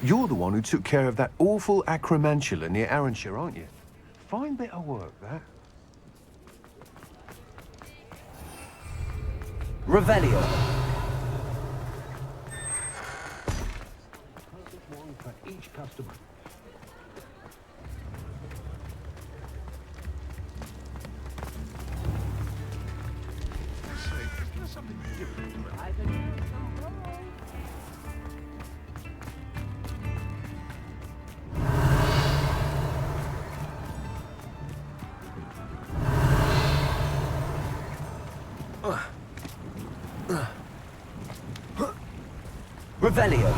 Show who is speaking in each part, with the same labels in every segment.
Speaker 1: You're the one who took care of that awful acromantula near Arranshire, aren't you? Fine bit of work, that.
Speaker 2: Revelio.
Speaker 1: Perfect one for each customer. Something different.
Speaker 2: Revelio.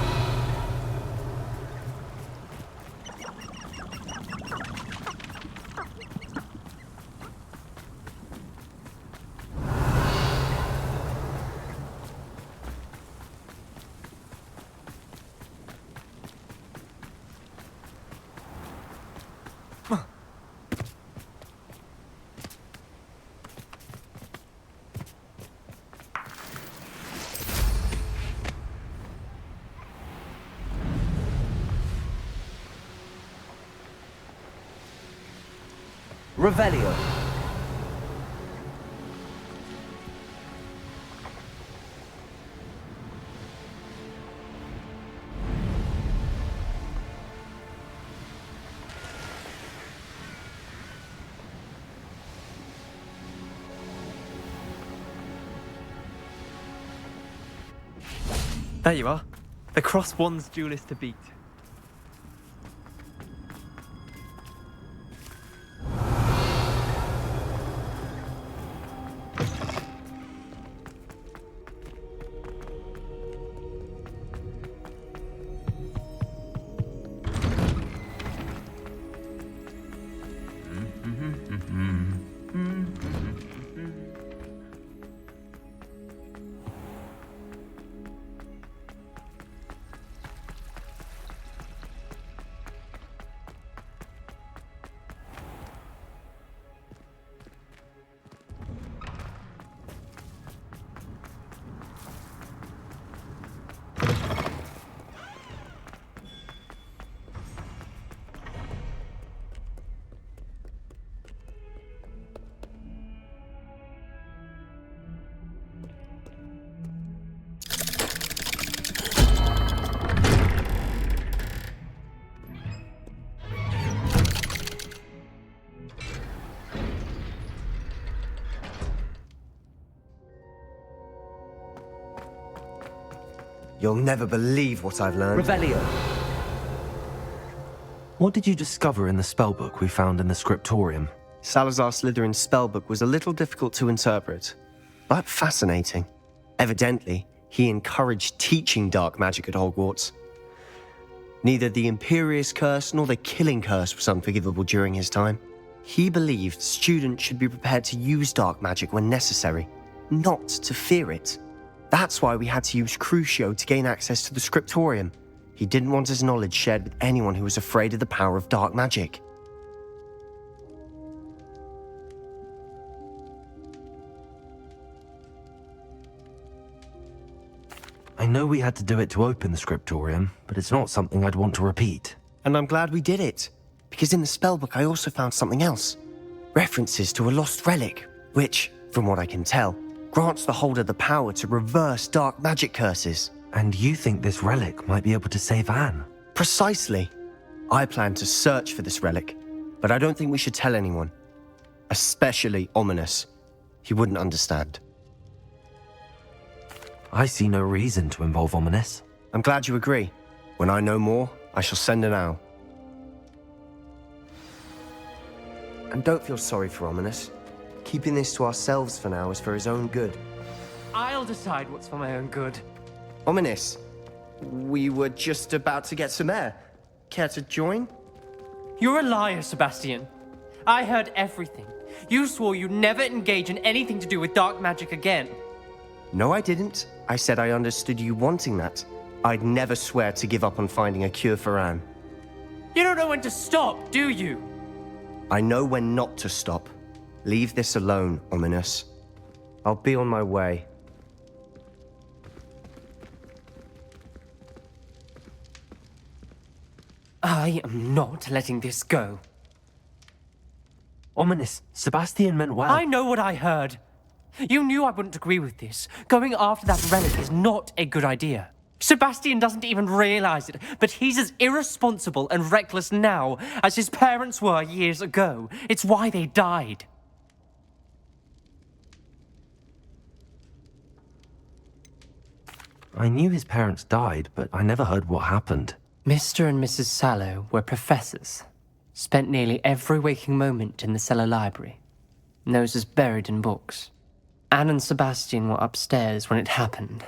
Speaker 2: Revelio.
Speaker 3: There you are. The Cross Wands duelist to beat.
Speaker 2: You'll never believe what I've learned. Revelio.
Speaker 4: What did you discover in the spellbook we found in the scriptorium?
Speaker 2: Salazar Slytherin's spellbook was a little difficult to interpret, but fascinating. Evidently, he encouraged teaching dark magic at Hogwarts. Neither the Imperious Curse nor the Killing Curse was unforgivable during his time. He believed students should be prepared to use dark magic when necessary, not to fear it. That's why we had to use Crucio to gain access to the scriptorium. He didn't want his knowledge shared with anyone who was afraid of the power of dark magic.
Speaker 4: I know we had to do it to open the scriptorium, but it's not something I'd want to repeat.
Speaker 2: And I'm glad we did it, because in the spellbook I also found something else. References to a lost relic, which, from what I can tell, grants the holder the power to reverse dark magic curses.
Speaker 4: And you think this relic might be able to save Anne?
Speaker 2: Precisely. I plan to search for this relic, but I don't think we should tell anyone. Especially Ominous. He wouldn't understand.
Speaker 4: I see no reason to involve Ominous.
Speaker 2: I'm glad you agree. When I know more, I shall send an owl. And don't feel sorry for Ominous. Keeping this to ourselves for now is for his own good.
Speaker 3: I'll decide what's for my own good.
Speaker 2: Ominous, we were just about to get some air. Care to join?
Speaker 3: You're a liar, Sebastian. I heard everything. You swore you'd never engage in anything to do with dark magic again.
Speaker 2: No, I didn't. I said I understood you wanting that. I'd never swear to give up on finding a cure for Anne.
Speaker 3: You don't know when to stop, do you?
Speaker 2: I know when not to stop. Leave this alone, Ominous. I'll be on my way.
Speaker 3: I am not letting this go.
Speaker 4: Ominous. Sebastian meant well.
Speaker 3: I know what I heard. You knew I wouldn't agree with this. Going after that relic is not a good idea. Sebastian doesn't even realize it, but he's as irresponsible and reckless now as his parents were years ago. It's why they died.
Speaker 4: I knew his parents died, but I never heard what happened.
Speaker 3: Mr. and Mrs. Sallow were professors. Spent nearly every waking moment in the cellar library. Noses buried in books. Anne and Sebastian were upstairs when it happened.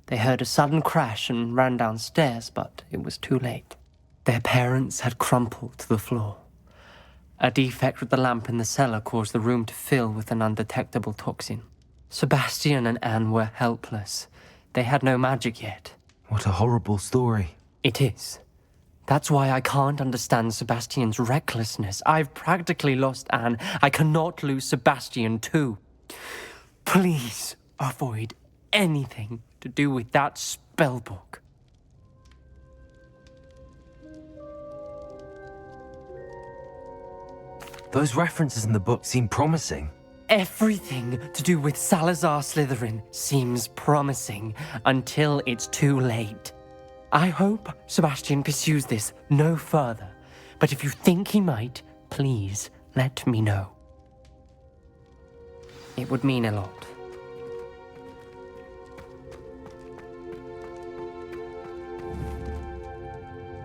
Speaker 3: They heard a sudden crash and ran downstairs, but it was too late. Their parents had crumpled to the floor. A defect with the lamp in the cellar caused the room to fill with an undetectable toxin. Sebastian and Anne were helpless. They had no magic yet.
Speaker 4: What a horrible story.
Speaker 3: It is. That's why I can't understand Sebastian's recklessness. I've practically lost Anne. I cannot lose Sebastian too. Please avoid anything to do with that spellbook.
Speaker 4: Those references in the book seem promising.
Speaker 3: Everything to do with Salazar Slytherin seems promising until it's too late. I hope Sebastian pursues this no further, but if you think he might, please let me know. It would mean a lot.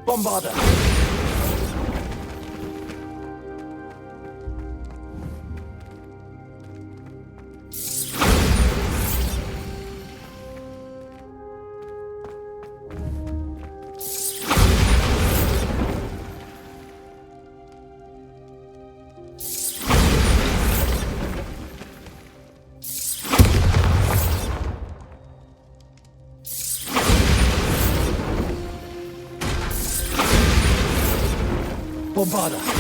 Speaker 4: Bombarder! Bombarder!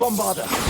Speaker 4: Bombarder!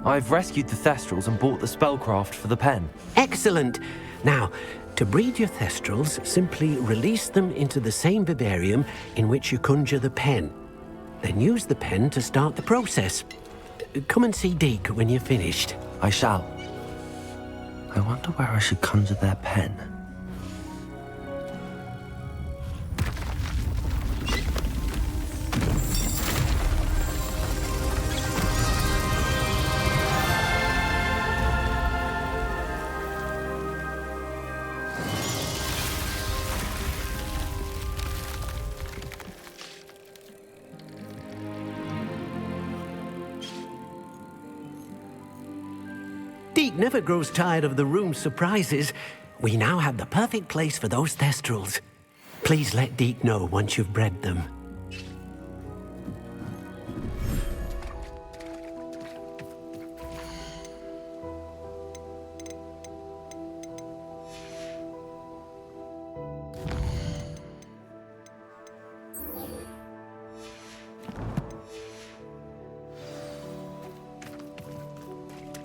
Speaker 4: I've rescued the Thestrals and bought the spellcraft for the pen.
Speaker 5: Excellent. Now, to breed your Thestrals, simply release them into the same vivarium in which you conjure the pen. Then use the pen to start the process. Come and see Deke when you're finished.
Speaker 4: I shall. I wonder where I should conjure their pen.
Speaker 5: Deke never grows tired of the room's surprises. We now have the perfect place for those thestrals. Please let Deke know once you've bred them.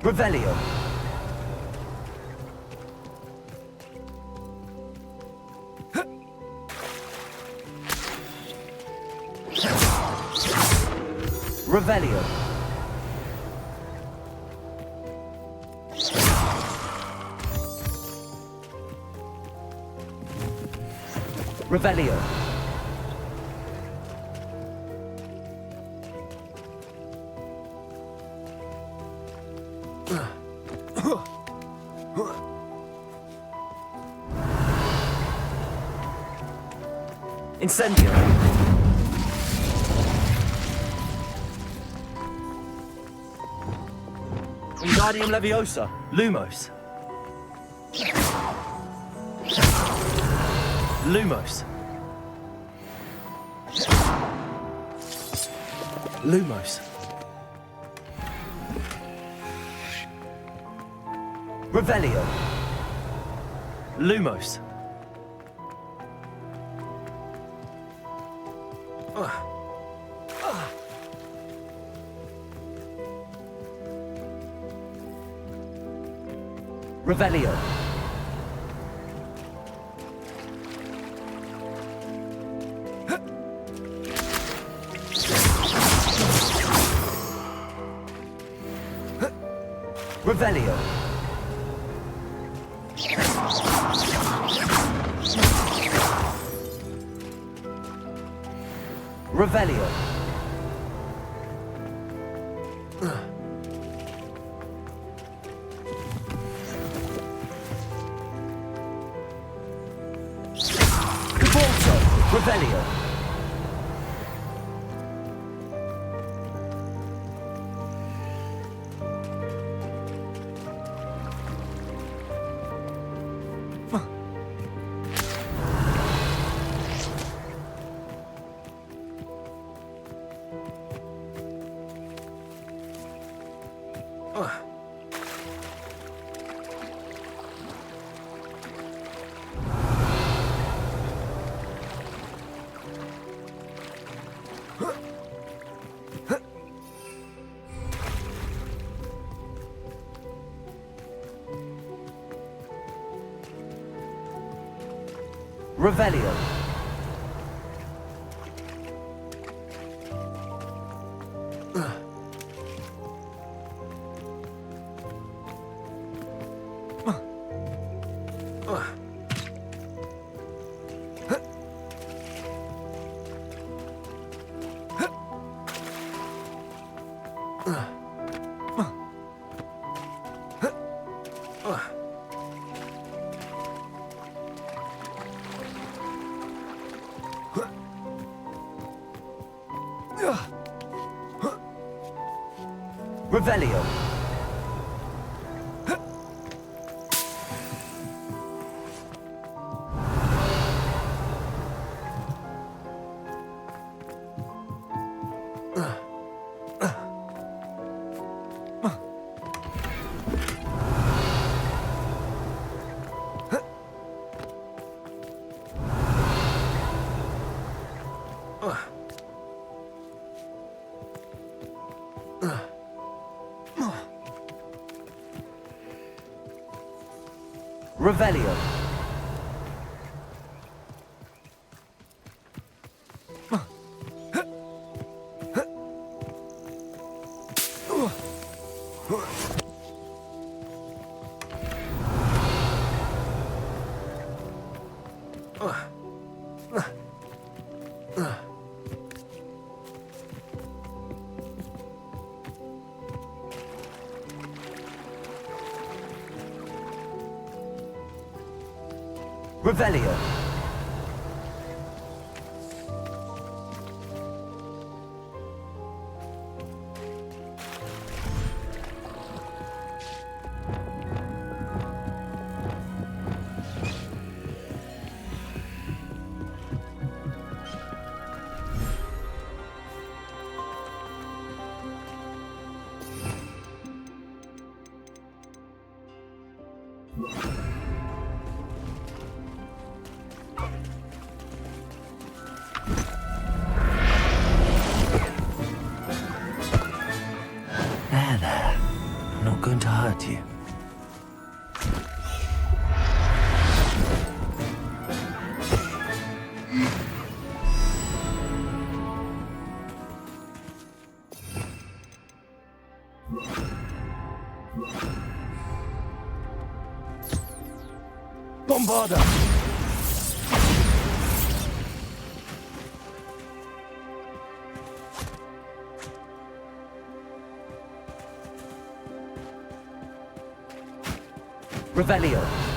Speaker 2: Revelio. Revelio. Revelio. Incendio. Wingardium Leviosa. Lumos. Lumos. Lumos. Revelio. Lumos. Revelio. Revelio. Revelio. Cabalto. Revelio. Revelio. Revelio. Revelio. Revelio.
Speaker 4: There. I'm not going to hurt you. Bombarda!
Speaker 6: Revelio.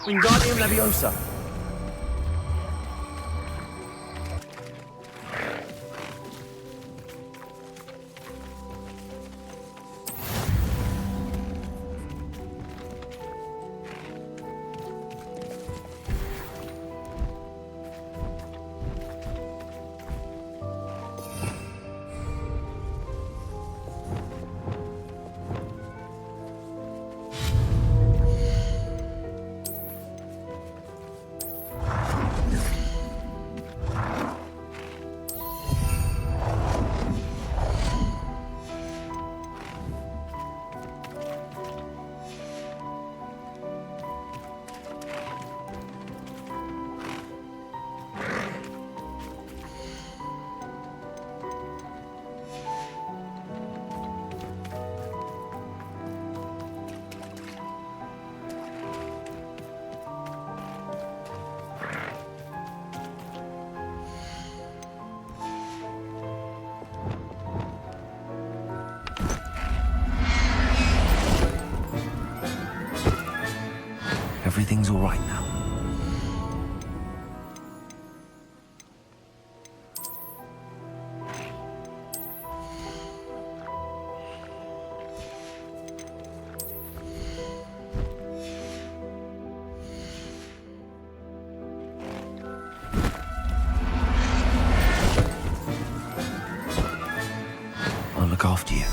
Speaker 4: Wingardium Leviosa. Everything's all right now. I'll look after you.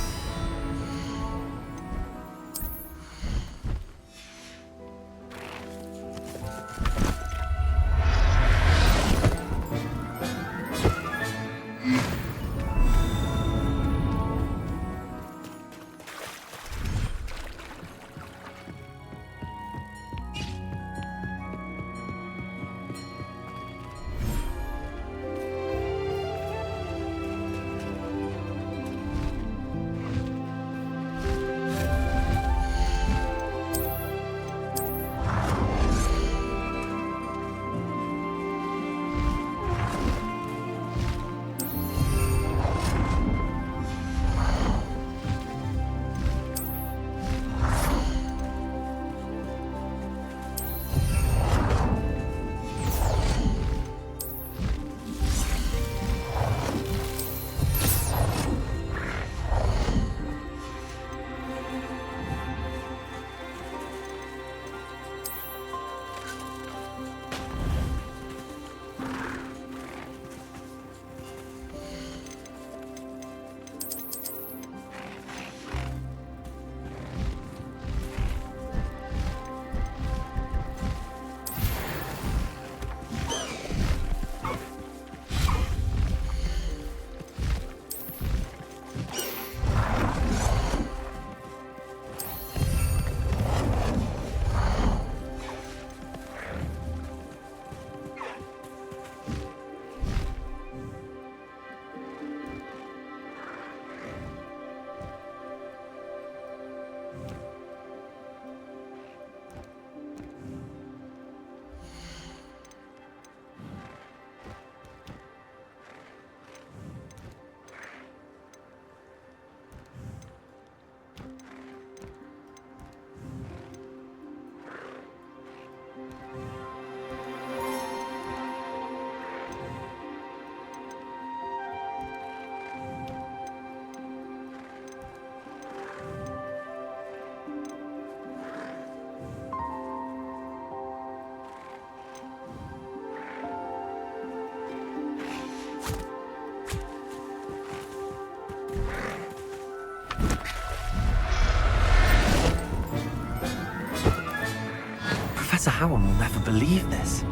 Speaker 4: Professor Howard will never believe this.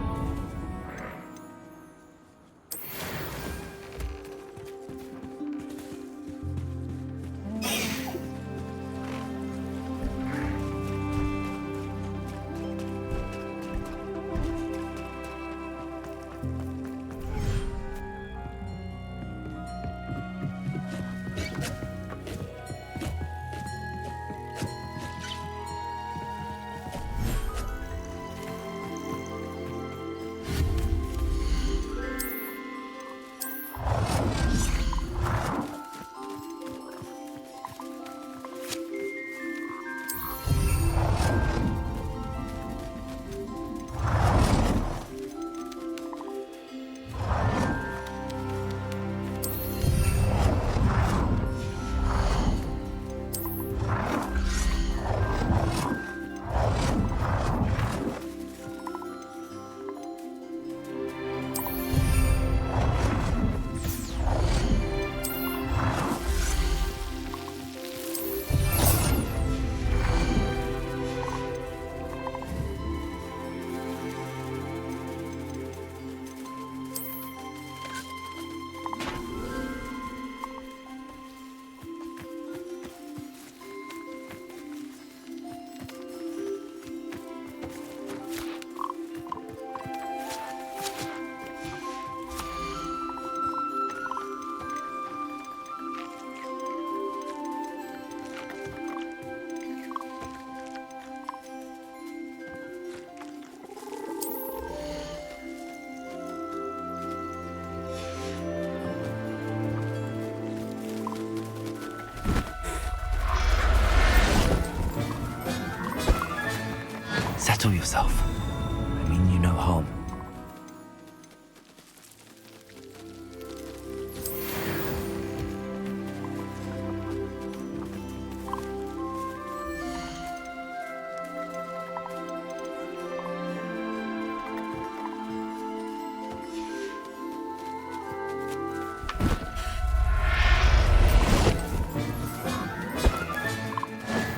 Speaker 4: Settle yourself. I mean you no harm.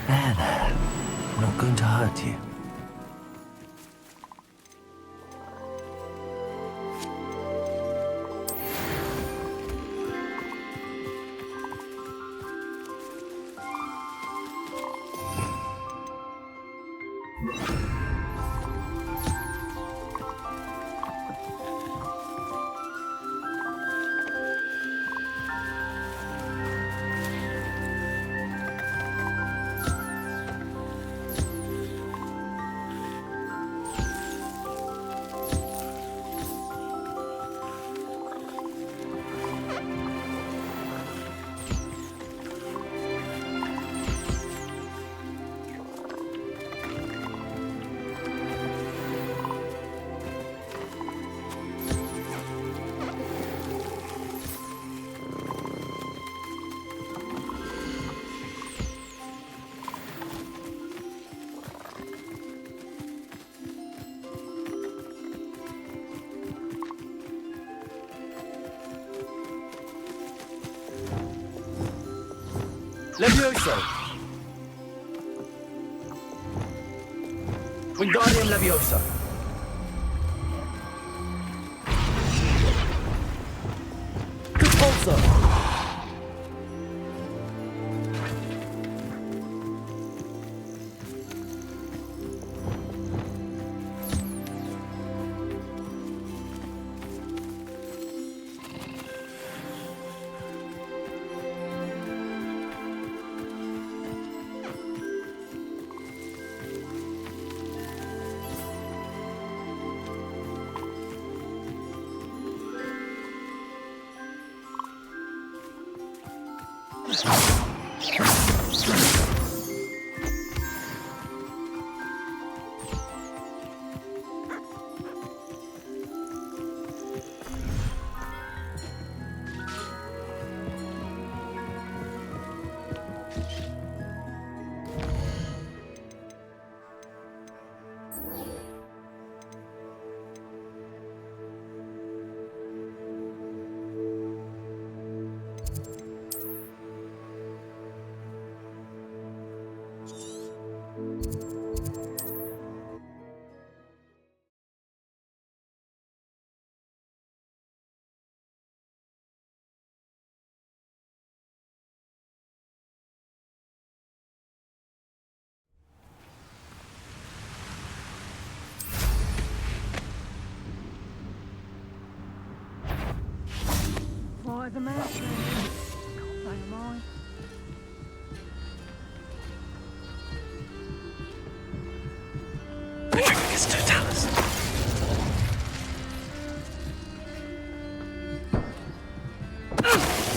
Speaker 4: There. I'm not going to hurt you.
Speaker 6: Levioso! Wingardium Leviosa! Repulsor!
Speaker 7: Why the mouse? Can't say mine.
Speaker 4: Patricus Totalis.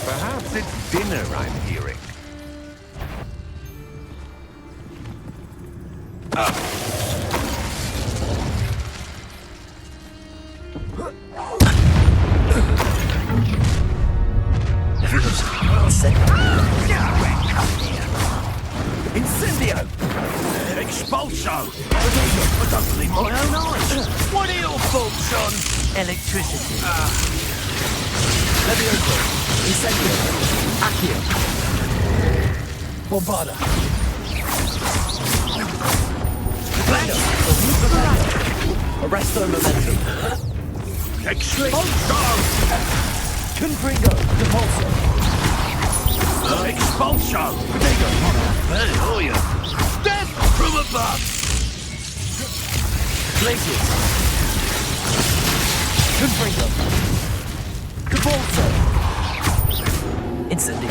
Speaker 1: Perhaps it's dinner I'm hearing.
Speaker 6: Incendio! Expulso! I don't believe my own eyes! What are your thoughts on electricity? Levioso! Incendio! Accio! Bombarda! Arresto momentum! Expulso! Confringo! Depulso! Expulso! Protego! Hey, oh yeah! Death from above! Glaciers! Confringo! Depulso! Incendio!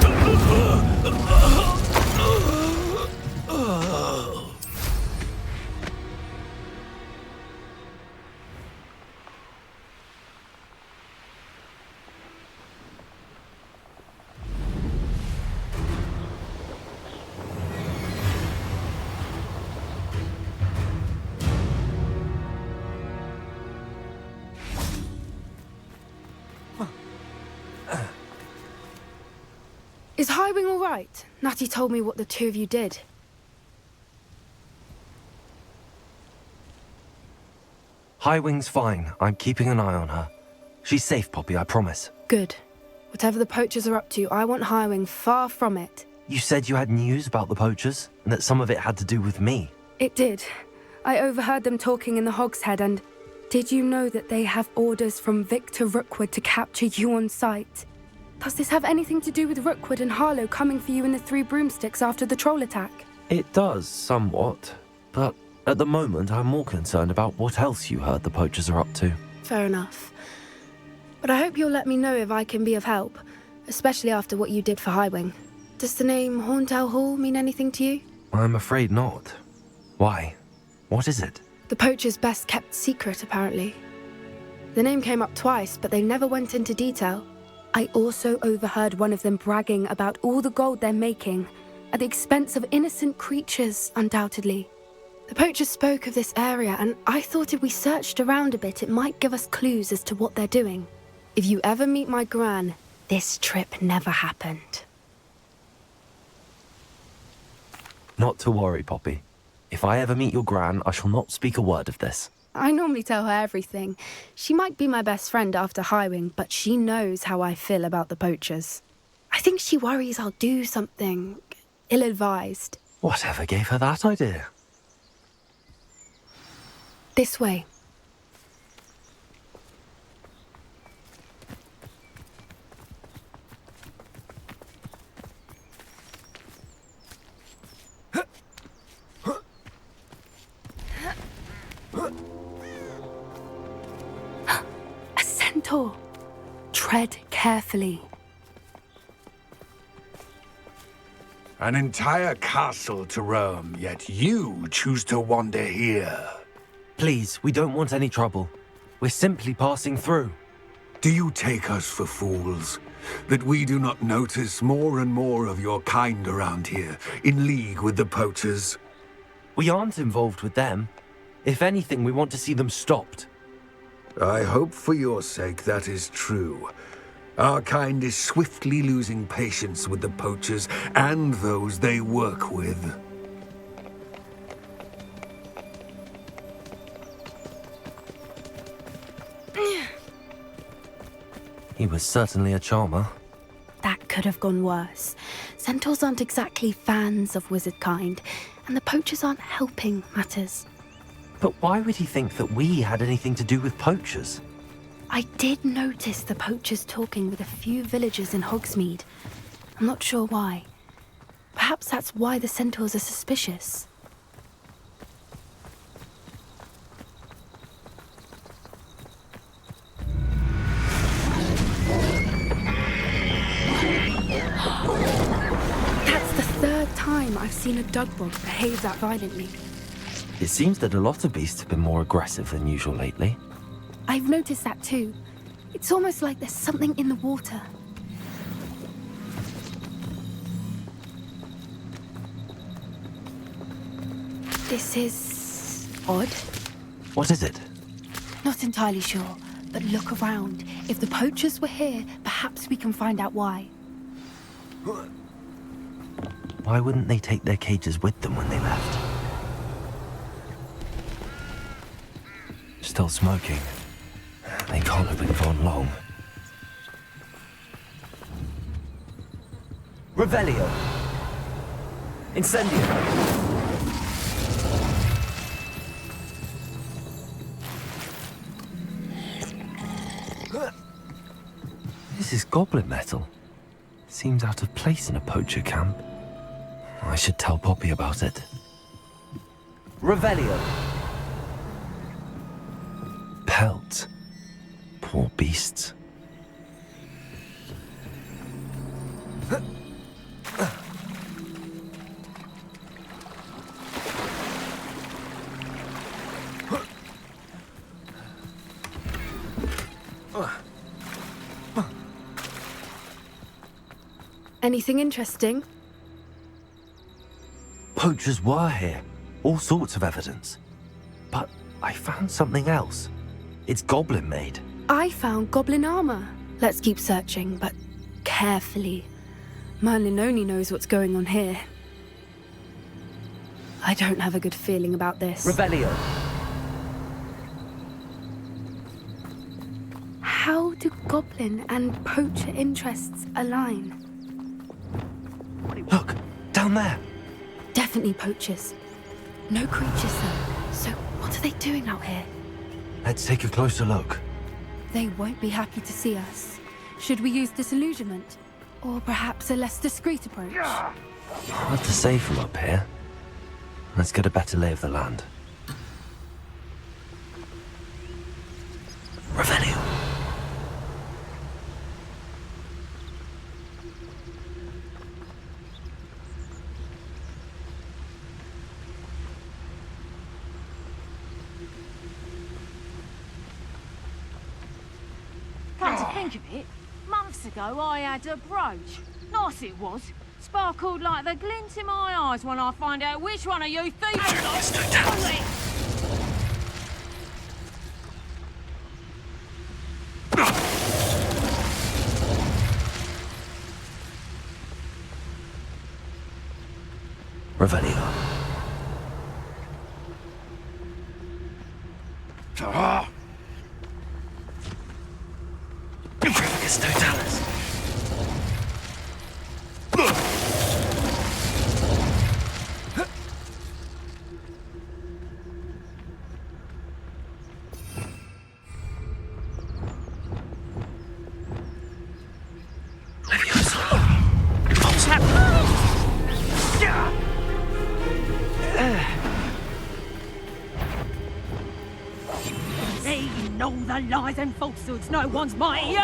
Speaker 8: Highwing all right? Natty told me what the two of you did.
Speaker 4: Highwing's fine. I'm keeping an eye on her. She's safe, Poppy, I promise.
Speaker 8: Good. Whatever the poachers are up to, I want Highwing far from it.
Speaker 4: You said you had news about the poachers, and that some of it had to do with me.
Speaker 8: It did. I overheard them talking in the Hogshead, and did you know that they have orders from Victor Rookwood to capture you on sight? Does this have anything to do with Rookwood and Harlow coming for you in the Three Broomsticks after the troll attack?
Speaker 4: It does, somewhat. But at the moment, I'm more concerned about what else you heard the poachers are up to.
Speaker 8: Fair enough. But I hope you'll let me know if I can be of help, especially after what you did for Highwing. Does the name Horntail Hall mean anything to you?
Speaker 4: I'm afraid not. Why? What is it?
Speaker 8: The poachers' best kept secret, apparently. The name came up twice, but they never went into detail. I also overheard one of them bragging about all the gold they're making, at the expense of innocent creatures, undoubtedly. The poachers spoke of this area, and I thought if we searched around a bit, it might give us clues as to what they're doing. If you ever meet my gran, this trip never happened.
Speaker 4: Not to worry, Poppy. If I ever meet your gran, I shall not speak a word of this.
Speaker 8: I normally tell her everything. She might be my best friend after Highwing, but she knows how I feel about the poachers. I think she worries I'll do something ill-advised.
Speaker 4: Whatever gave her that idea?
Speaker 8: This way. A centaur. Tread carefully.
Speaker 6: An entire castle to roam, yet you choose to wander here.
Speaker 4: Please, we don't want any trouble. We're simply passing through.
Speaker 6: Do you take us for fools? That we do not notice more and more of your kind around here, in league with the poachers?
Speaker 4: We aren't involved with them. If anything, we want to see them stopped.
Speaker 6: I hope for your sake that is true. Our kind is swiftly losing patience with the poachers and those they work with.
Speaker 4: He was certainly a charmer.
Speaker 8: That could have gone worse. Centaurs aren't exactly fans of wizard kind, and the poachers aren't helping matters.
Speaker 4: But why would he think that we had anything to do with poachers?
Speaker 8: I did notice the poachers talking with a few villagers in Hogsmeade. I'm not sure why. Perhaps that's why the centaurs are suspicious. That's the third time I've seen a dugbog behave that violently.
Speaker 4: It seems that a lot of beasts have been more aggressive than usual lately.
Speaker 8: I've noticed that too. It's almost like there's something in the water. This is odd.
Speaker 4: What is it?
Speaker 8: Not entirely sure, but look around. If the poachers were here, perhaps we can find out why.
Speaker 4: Why wouldn't they take their cages with them when they left? Still smoking. They can't have been gone long. Revelio! Incendio! This is goblin metal. Seems out of place in a poacher camp. I should tell Poppy about it. Revelio! Pelts. Poor beasts.
Speaker 8: Anything interesting?
Speaker 4: Poachers were here. All sorts of evidence. But I found something else. It's goblin made.
Speaker 8: I found goblin armor. Let's keep searching, but carefully. Merlin only knows what's going on here. I don't have a good feeling about this.
Speaker 4: Revelio.
Speaker 8: How do goblin and poacher interests align?
Speaker 4: Look, down there.
Speaker 8: Definitely poachers. No creatures though. So what are they doing out here?
Speaker 4: Let's take a closer look.
Speaker 8: They won't be happy to see us. Should we use disillusionment? Or perhaps a less discreet approach?
Speaker 4: Hard to say from up here. Let's get a better lay of the land. Revelio.
Speaker 7: Come to think of it, months ago I had a brooch. Nice it was. Sparkled like the glint in my eyes when I find out which one of you thieves stole it.
Speaker 4: Revelio. Prificus totalis.
Speaker 7: They know the lies and falsehoods no one's mighty.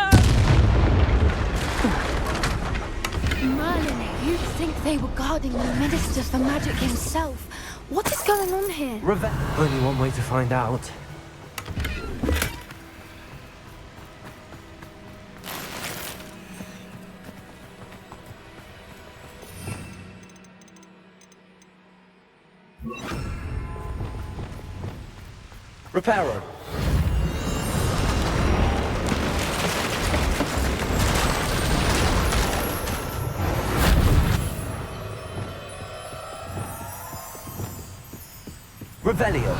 Speaker 8: Merlin, you'd think they were guarding the Minister for Magic himself. What is going on here?
Speaker 4: Only one way to find out. Reparo. Revelio.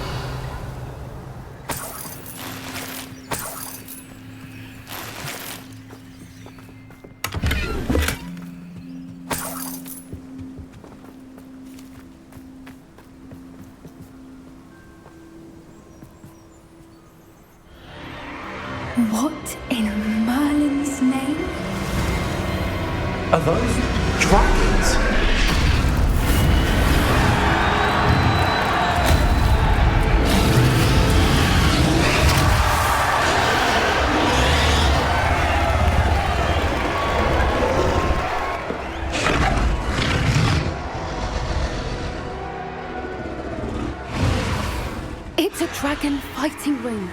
Speaker 8: What in Merlin's name?
Speaker 4: Are those dragons?
Speaker 8: It's a dragon fighting ring.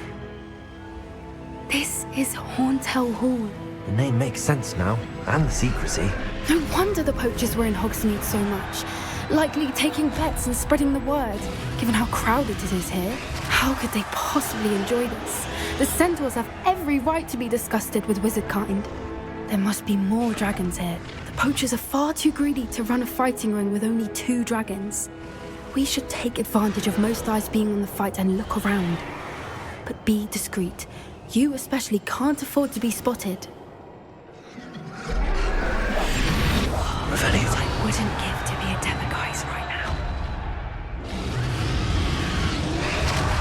Speaker 8: This is Horntail Hall.
Speaker 4: The name makes sense now, and the secrecy.
Speaker 8: No wonder the poachers were in Hogsmeade so much. Likely taking bets and spreading the word, given how crowded it is here. How could they possibly enjoy this? The centaurs have every right to be disgusted with wizard kind. There must be more dragons here. The poachers are far too greedy to run a fighting ring with only 2 dragons. We should take advantage of most eyes being on the fight and look around. But be discreet. You especially can't afford to be spotted.
Speaker 4: Revelio.
Speaker 8: I wouldn't give to be a demiguise right now.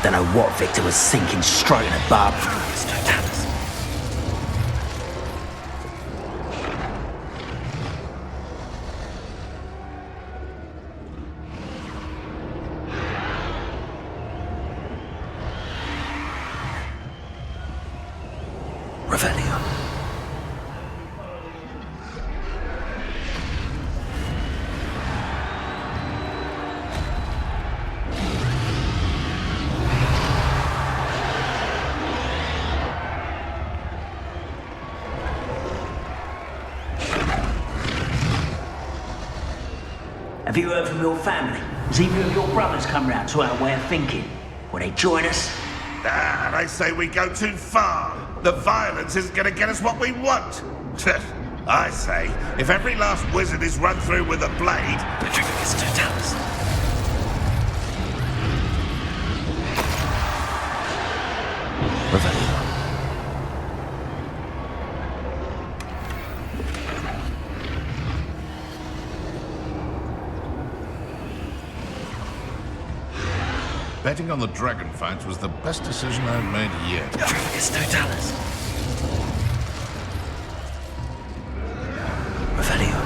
Speaker 5: Don't know what Victor was sinking straight in a barb.
Speaker 4: Totalis. Revelio.
Speaker 9: Have you heard from your family? Has either of your brothers come round to our way of thinking? Will they join us?
Speaker 10: They say we go too far. The violence isn't going to get us what we want. I say, if every last wizard is run through with a blade...
Speaker 4: It's Totalis. Revelio.
Speaker 10: Betting on the dragon fights was the best decision I've made yet.
Speaker 4: It's Totalis. Revelio.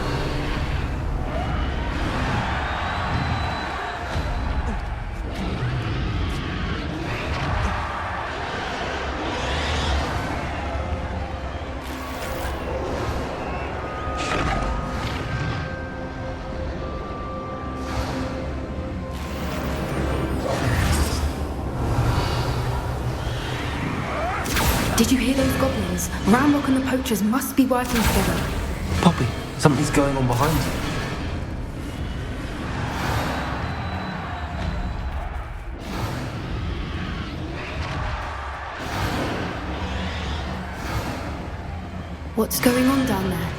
Speaker 8: Did you hear those goblins? Ramrock and the poachers must be working together.
Speaker 4: Poppy, something's going on behind you.
Speaker 8: What's going on down there?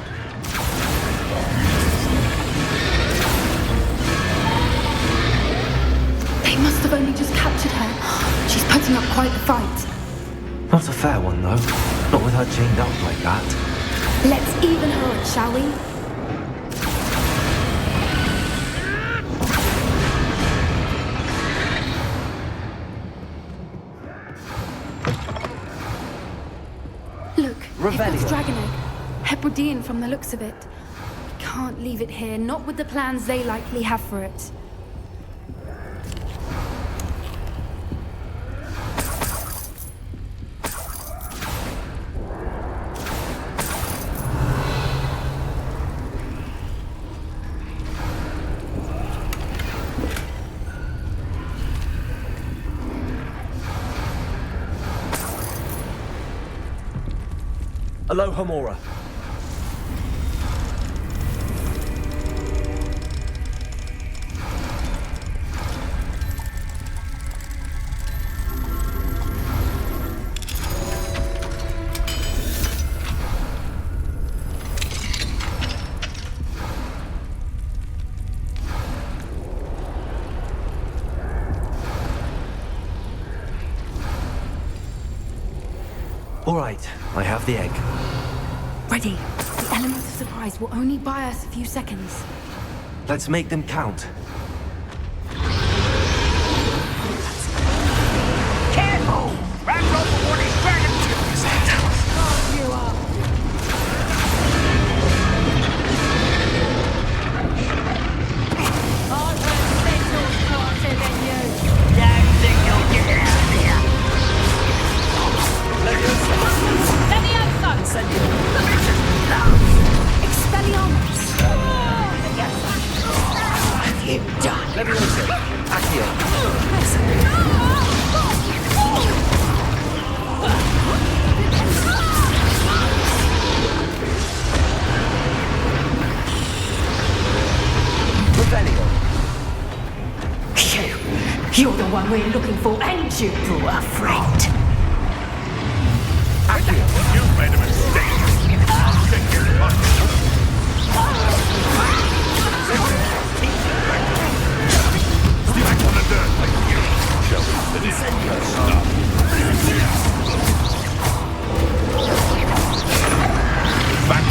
Speaker 8: They must have only just captured her. She's putting up quite the fight.
Speaker 4: Not a fair one, though. Not with her chained up like that.
Speaker 8: Let's even her up, shall we? Look, it's dragon egg. Hebridean from the looks of it. We can't leave it here, not with the plans they likely have for it.
Speaker 4: Aloha Mora. All right, I have the egg.
Speaker 8: Ready. The element of surprise will only buy us a few seconds.
Speaker 4: Let's make them count.
Speaker 9: Careful! Ramrock will want his dragon to stand you up!
Speaker 7: I've heard Sentinels smarter than you.
Speaker 9: Don't think you'll get out of here!
Speaker 7: Let me have some!
Speaker 8: Expelliarmus!
Speaker 9: What have you done?
Speaker 4: Leviosa. Accio. Revelio.
Speaker 7: You're the one we're looking for, ain't you, poor friend?
Speaker 10: You've made a mistake. Take your money. Back on the dirt like you. Back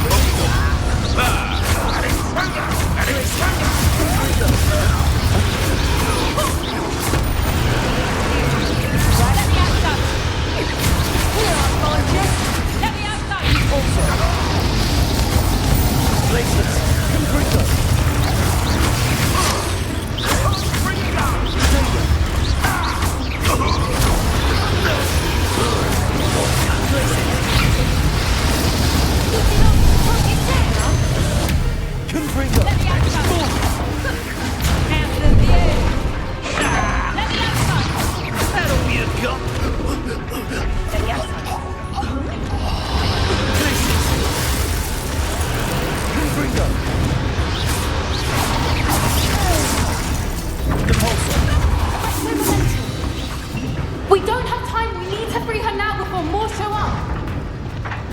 Speaker 8: We don't have time. We need to free her now before more show up.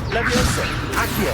Speaker 4: Leviosa. Accio.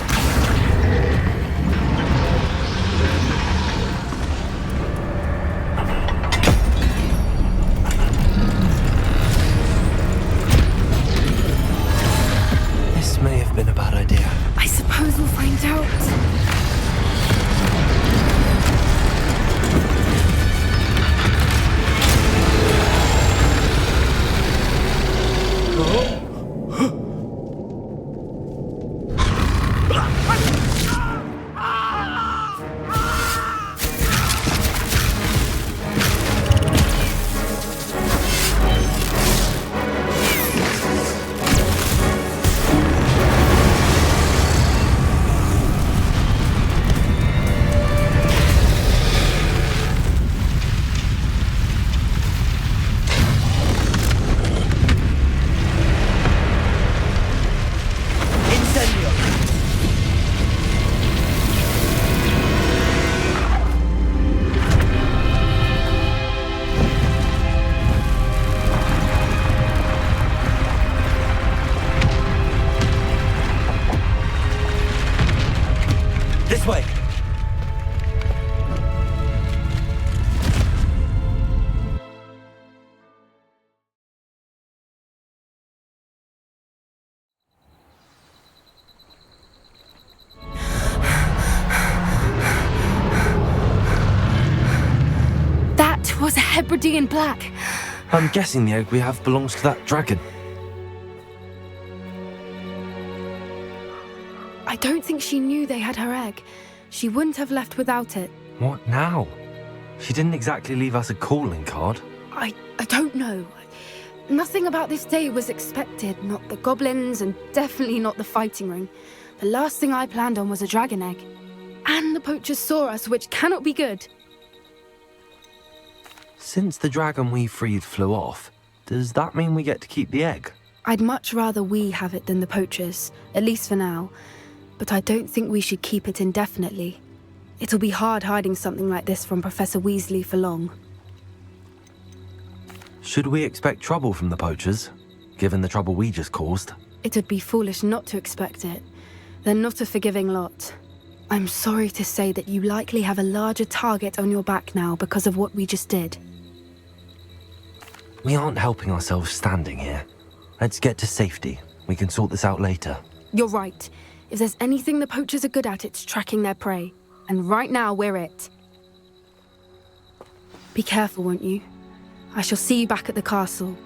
Speaker 8: Hebridean black.
Speaker 4: I'm guessing the egg we have belongs to that dragon.
Speaker 8: I don't think she knew they had her egg. She wouldn't have left without it.
Speaker 4: What now? She didn't exactly leave us a calling card.
Speaker 8: I don't know. Nothing about this day was expected. Not the goblins, and definitely not the fighting ring. The last thing I planned on was a dragon egg. And the poachers saw us, which cannot be good.
Speaker 4: Since the dragon we freed flew off, does that mean we get to keep the egg?
Speaker 8: I'd much rather we have it than the poachers, at least for now. But I don't think we should keep it indefinitely. It'll be hard hiding something like this from Professor Weasley for long.
Speaker 4: Should we expect trouble from the poachers, given the trouble we just caused?
Speaker 8: It would be foolish not to expect it. They're not a forgiving lot. I'm sorry to say that you likely have a larger target on your back now because of what we just did.
Speaker 4: We aren't helping ourselves standing here. Let's get to safety. We can sort this out later.
Speaker 8: You're right. If there's anything the poachers are good at, it's tracking their prey. And right now, we're it. Be careful, won't you? I shall see you back at the castle.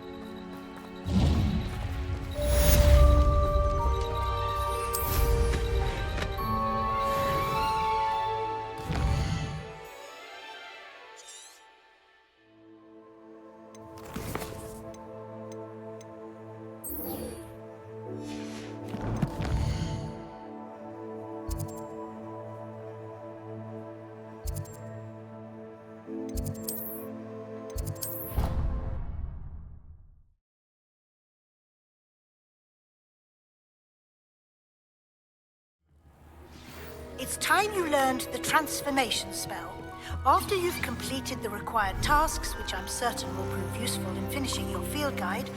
Speaker 11: It's time you learned the transformation spell. After you've completed the required tasks, which I'm certain will prove useful in finishing your field guide,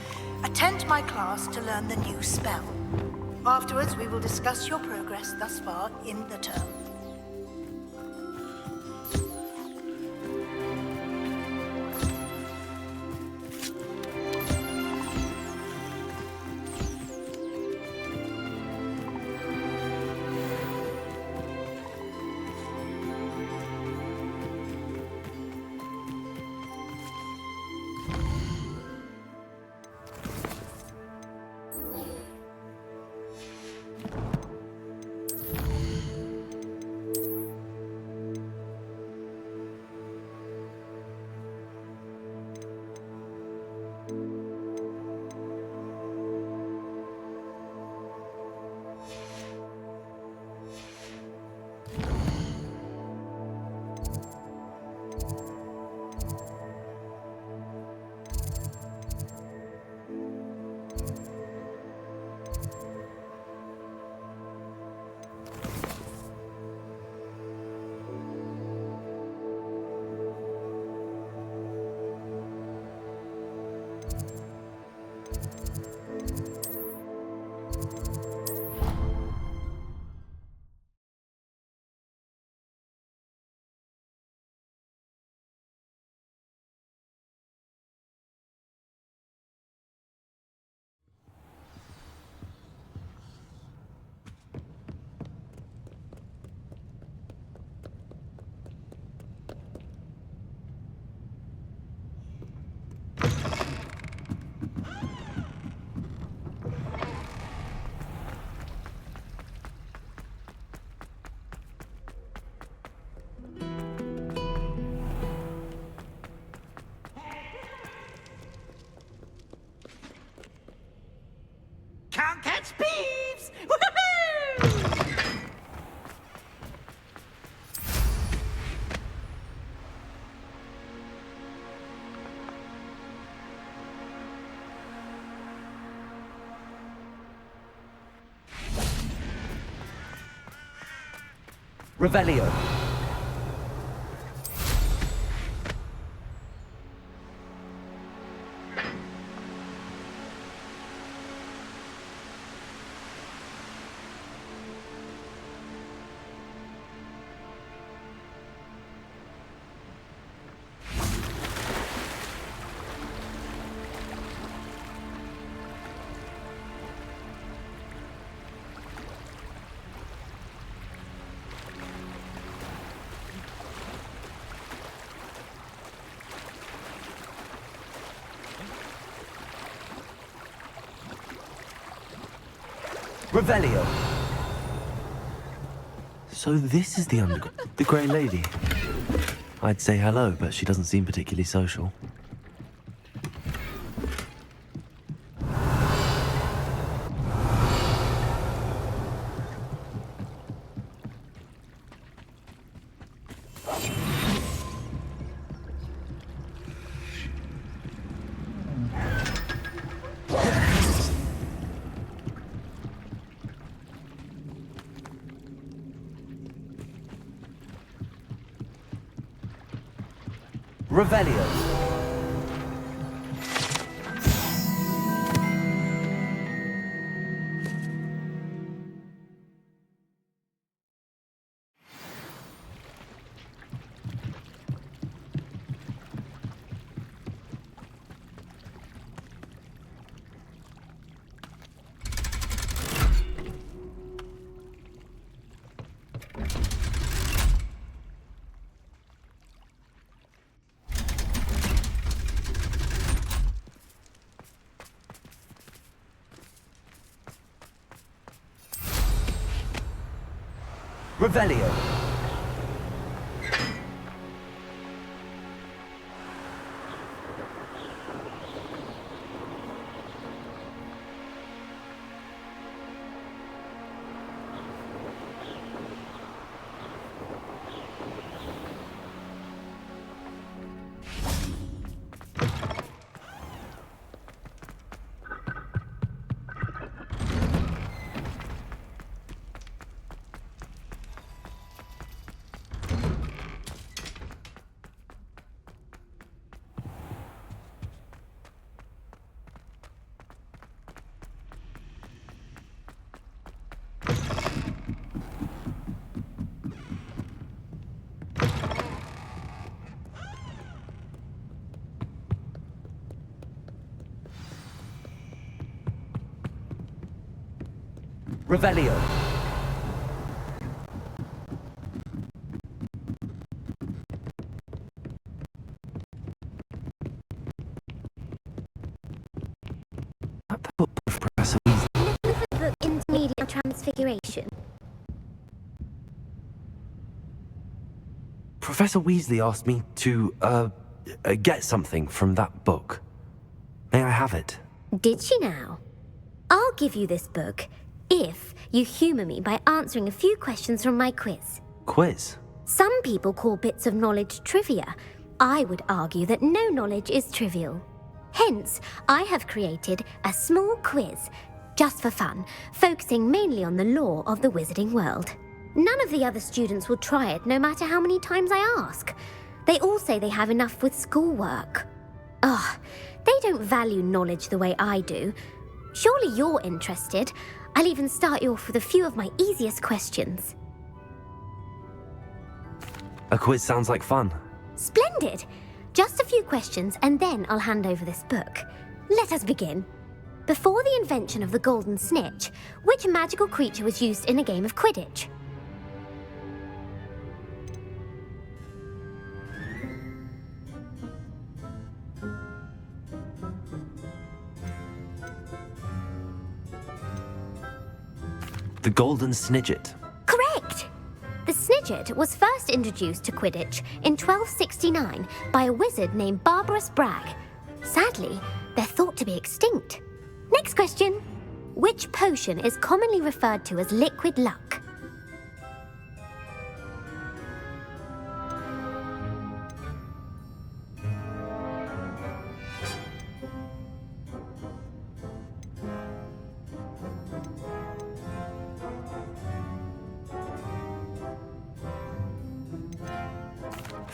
Speaker 11: attend my class to learn the new spell. Afterwards, we will discuss your progress thus far in the term.
Speaker 9: Can't catch thieves! Woohoo!
Speaker 2: Revelio. Revelio.
Speaker 4: So this is the the Grey Lady. I'd say hello, but she doesn't seem particularly social.
Speaker 2: Revelio. Revelio. Revelio.
Speaker 4: Professor Weasley.
Speaker 12: Looking for the book Intermediate Transfiguration.
Speaker 4: Professor Weasley asked me to, get something from that book. May I have it?
Speaker 12: Did she now? I'll give you this book if you humour me by answering a few questions from my quiz.
Speaker 4: Quiz?
Speaker 12: Some people call bits of knowledge trivia. I would argue that no knowledge is trivial. Hence, I have created a small quiz, just for fun, focusing mainly on the lore of the wizarding world. None of the other students will try it, no matter how many times I ask. They all say they have enough with schoolwork. Ugh, they don't value knowledge the way I do. Surely you're interested. I'll even start you off with a few of my easiest questions.
Speaker 4: A quiz sounds like fun.
Speaker 12: Splendid! Just a few questions and then I'll hand over this book. Let us begin. Before the invention of the golden snitch, which magical creature was used in a game of Quidditch?
Speaker 4: The Golden Snidget.
Speaker 12: Correct! The Snidget was first introduced to Quidditch in 1269 by a wizard named Barbarous Bragg. Sadly, they're thought to be extinct. Next question. Which potion is commonly referred to as liquid luck?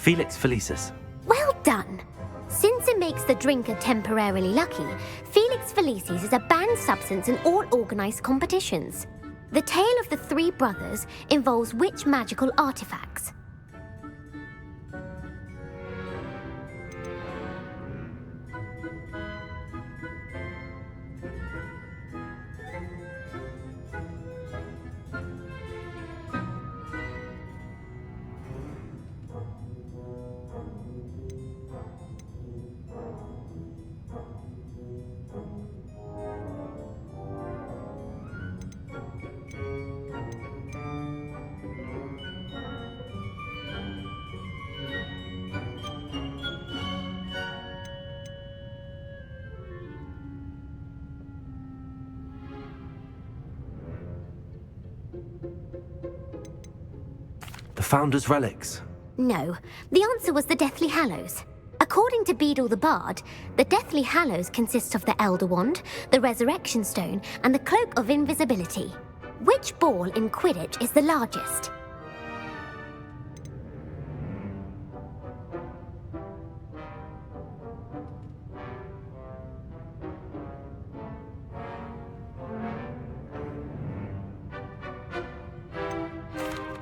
Speaker 4: Felix Felicis.
Speaker 12: Well done! Since it makes the drinker temporarily lucky, Felix Felicis is a banned substance in all organised competitions. The tale of the three brothers involves which magical artifacts?
Speaker 4: The Founder's relics.
Speaker 12: No, the answer was the Deathly Hallows. According to Beadle the Bard, the Deathly Hallows consist of the Elder Wand, the Resurrection Stone, and the Cloak of Invisibility. Which ball in Quidditch is the largest?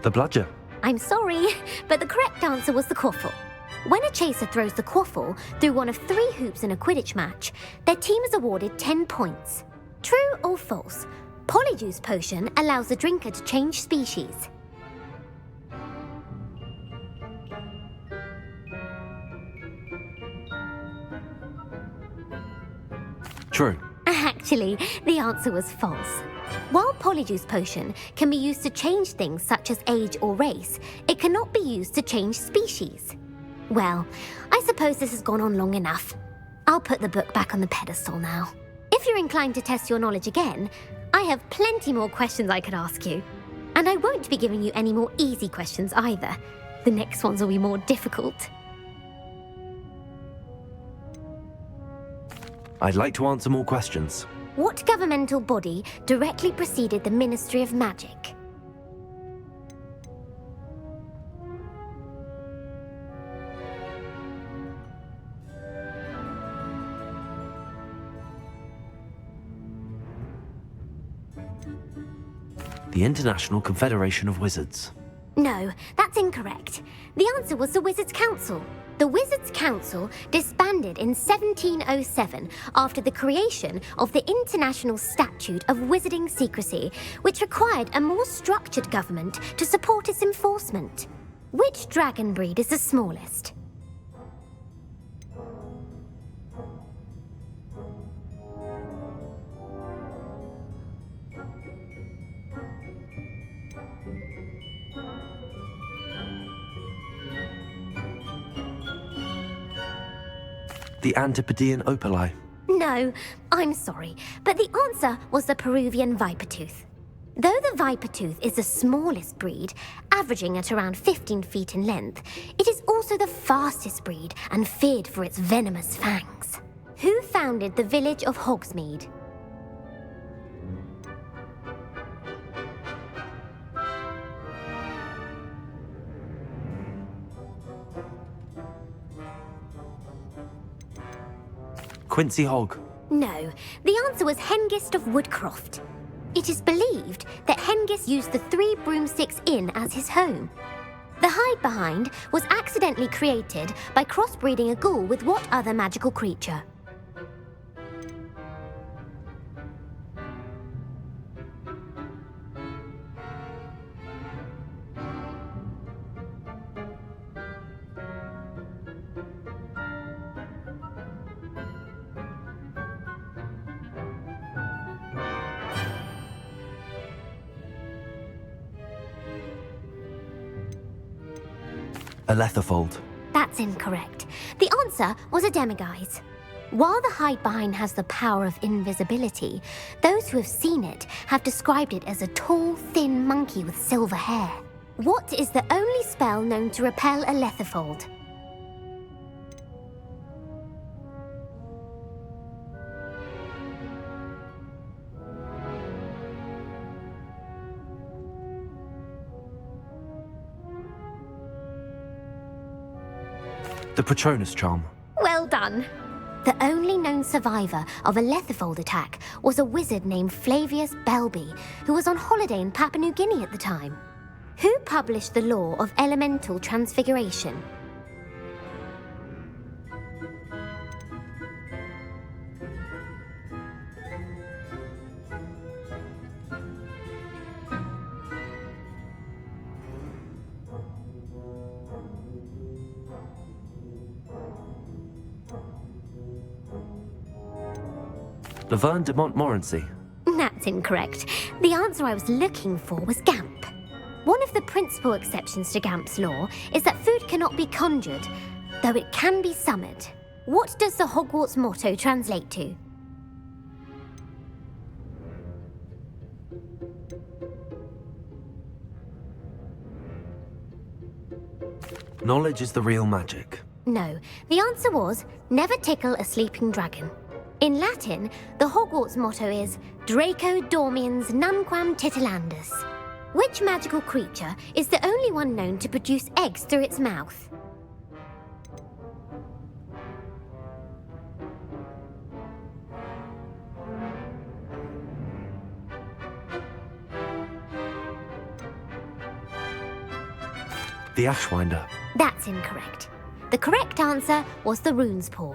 Speaker 4: The bludger.
Speaker 12: I'm sorry, but the correct answer was the quaffle. When a chaser throws the quaffle through one of 3 hoops in a Quidditch match, their team is awarded 10 points. True or false? Polyjuice Potion allows the drinker to change species.
Speaker 4: True.
Speaker 12: Actually, the answer was false. While Polyjuice Potion can be used to change things such as age or race, it cannot be used to change species. Well, I suppose this has gone on long enough. I'll put the book back on the pedestal now. If you're inclined to test your knowledge again, I have plenty more questions I could ask you. And I won't be giving you any more easy questions either. The next ones will be more difficult.
Speaker 4: I'd like to answer more questions.
Speaker 12: What governmental body directly preceded the Ministry of Magic?
Speaker 4: The International Confederation of Wizards.
Speaker 12: No, that's incorrect. The answer was the Wizards' Council. The Wizards' Council disbanded in 1707 after the creation of the International Statute of Wizarding Secrecy, which required a more structured government to support its enforcement. Which dragon breed is the smallest?
Speaker 4: The Antipodean Opali.
Speaker 12: No, I'm sorry, but the answer was the Peruvian Vipertooth. Though the Vipertooth is the smallest breed, averaging at around 15 feet in length, it is also the fastest breed and feared for its venomous fangs. Who founded the village of Hogsmeade?
Speaker 4: Quincy Hogg.
Speaker 12: No, the answer was Hengist of Woodcroft. It is believed that Hengist used the 3 Broomsticks Inn as his home. The hide behind was accidentally created by crossbreeding a ghoul with what other magical creature?
Speaker 4: A Letherfold.
Speaker 12: That's incorrect. The answer was a Demiguise. While the hide behind has the power of invisibility, those who have seen it have described it as a tall, thin monkey with silver hair. What is the only spell known to repel a Letherfold?
Speaker 4: The Patronus Charm.
Speaker 12: Well done. The only known survivor of a Letherfold attack was a wizard named Flavius Belby, who was on holiday in Papua New Guinea at the time. Who published the law of elemental transfiguration?
Speaker 4: Laverne de Montmorency.
Speaker 12: That's incorrect. The answer I was looking for was Gamp. One of the principal exceptions to Gamp's law is that food cannot be conjured, though it can be summoned. What does the Hogwarts motto translate to?
Speaker 4: Knowledge is the real magic.
Speaker 12: No, the answer was never tickle a sleeping dragon. In Latin, the Hogwarts motto is Draco dormiens nunquam titilandus. Which magical creature is the only one known to produce eggs through its mouth?
Speaker 4: The Ashwinder.
Speaker 12: That's incorrect. The correct answer was the rune's paw.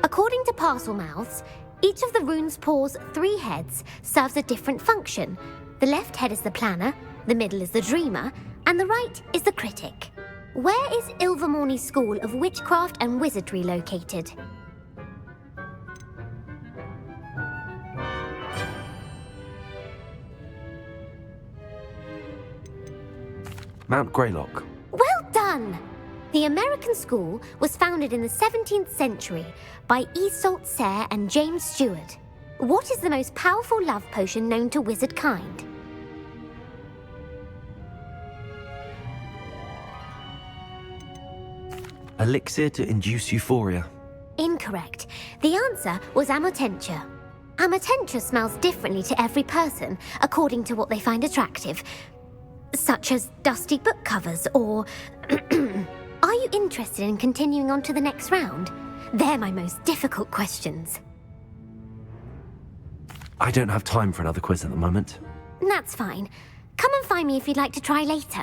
Speaker 12: According to Parselmouths, each of the rune's paw's 3 heads serves a different function. The left head is the planner, the middle is the dreamer, and the right is the critic. Where is Ilvermorny School of Witchcraft and Wizardry located?
Speaker 4: Mount Greylock.
Speaker 12: Well done! The American school was founded in the 17th century by Isolde Sayre and James Stewart. What is the most powerful love potion known to wizard kind?
Speaker 4: Elixir to induce euphoria.
Speaker 12: Incorrect. The answer was Amotentia. Amotentia smells differently to every person, according to what they find attractive, such as dusty book covers or... Are you interested in continuing on to the next round? They're my most difficult questions.
Speaker 4: I don't have time for another quiz at the moment.
Speaker 12: That's fine. Come and find me if you'd like to try later.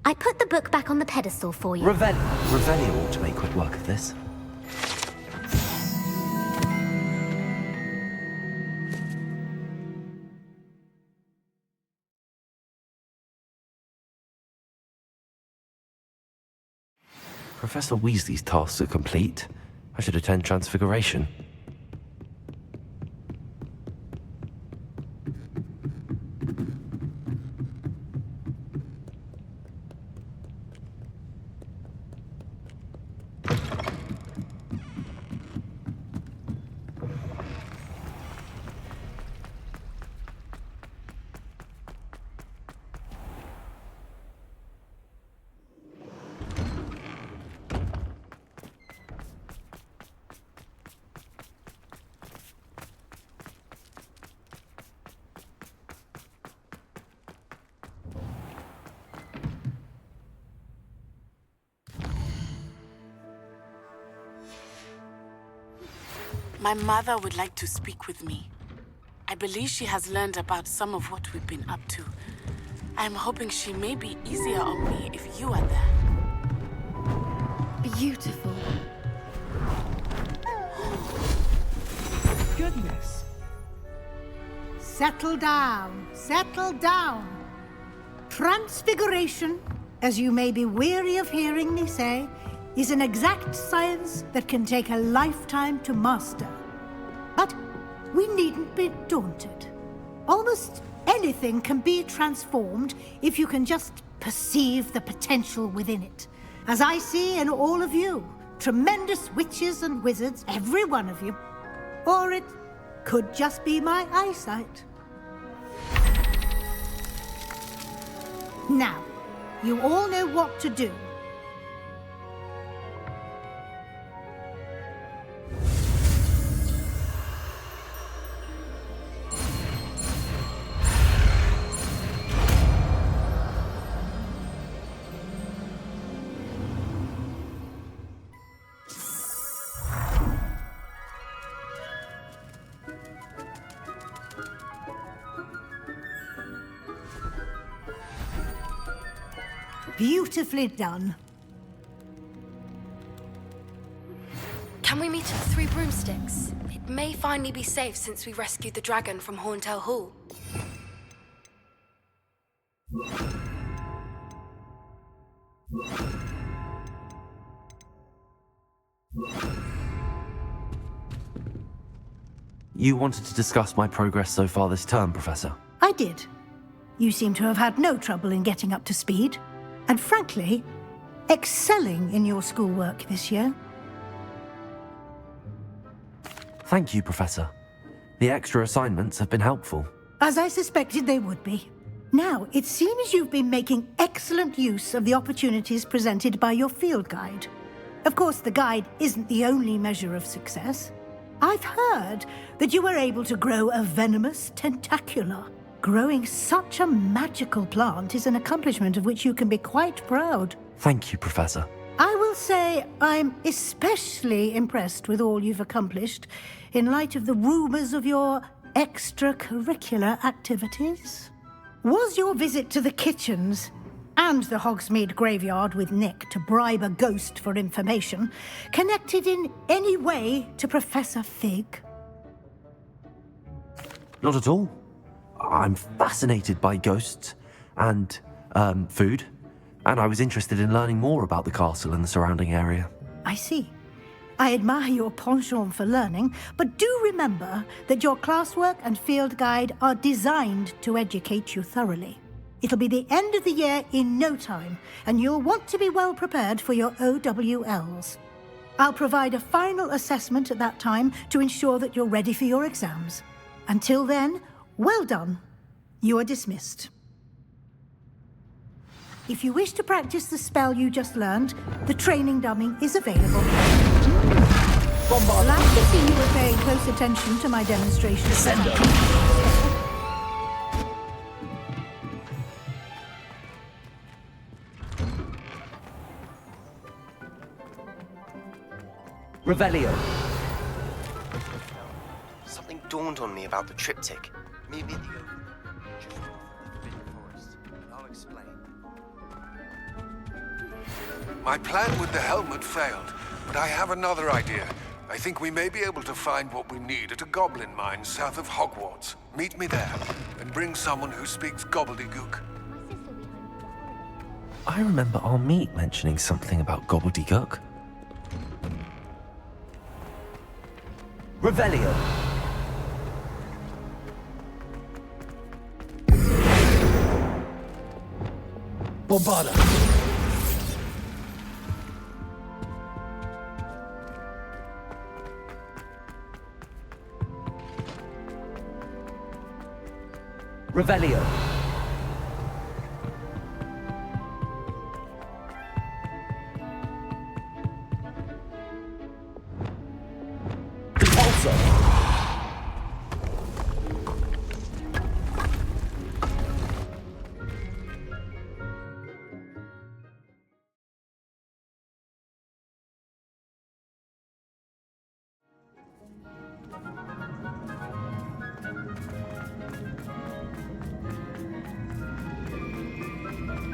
Speaker 12: I put the book back on the pedestal for you.
Speaker 4: Revelio ought to make quick work of this. Professor Weasley's tasks are complete. I should attend Transfiguration.
Speaker 13: My mother would like to speak with me. I believe she has learned about some of what we've been up to. I'm hoping she may be easier on me if you are there.
Speaker 8: Beautiful.
Speaker 11: Goodness. Settle down. Settle down. Transfiguration, as you may be weary of hearing me say, is an exact science that can take a lifetime to master. But we needn't be daunted. Almost anything can be transformed if you can just perceive the potential within it. As I see in all of you, tremendous witches and wizards, every one of you. Or it could just be my eyesight. Now, you all know what to do. Beautifully done.
Speaker 14: Can we meet at the Three Broomsticks? It may finally be safe since we rescued the dragon from Horntail Hall.
Speaker 4: You wanted to discuss my progress so far this term, Professor?
Speaker 11: I did. You seem to have had no trouble in getting up to speed. And frankly, excelling in your schoolwork this year.
Speaker 4: Thank you, Professor. The extra assignments have been helpful.
Speaker 11: As I suspected they would be. Now, it seems you've been making excellent use of the opportunities presented by your field guide. Of course, the guide isn't the only measure of success. I've heard that you were able to grow a venomous tentacula. Growing such a magical plant is an accomplishment of which you can be quite proud.
Speaker 4: Thank you, Professor.
Speaker 11: I will say I'm especially impressed with all you've accomplished in light of the rumors of your extracurricular activities. Was your visit to the kitchens and the Hogsmeade graveyard with Nick to bribe a ghost for information connected in any way to Professor Fig?
Speaker 4: Not at all. I'm fascinated by ghosts and food, and I was interested in learning more about the castle and the surrounding area.
Speaker 11: I see. I admire your penchant for learning, but do remember that your classwork and field guide are designed to educate you thoroughly. It'll be the end of the year in no time, and you'll want to be well prepared for your OWLs. I'll provide a final assessment at that time to ensure that you're ready for your exams. Until then, well done. You are dismissed. If you wish to practice the spell you just learned, the training dummy is available. Glad to see you were paying close attention to my demonstration.
Speaker 2: Revelio. Something dawned on me about the triptych. Maybe the Forbidden Forest. I'll explain.
Speaker 6: My plan with the helmet failed, but I have another idea. I think we may be able to find what we need at a goblin mine south of Hogwarts. Meet me there, and bring someone who speaks gobbledygook.
Speaker 4: I remember our meet mentioning something about gobbledygook.
Speaker 2: Revelio.
Speaker 4: Bombarda.
Speaker 2: Revelio.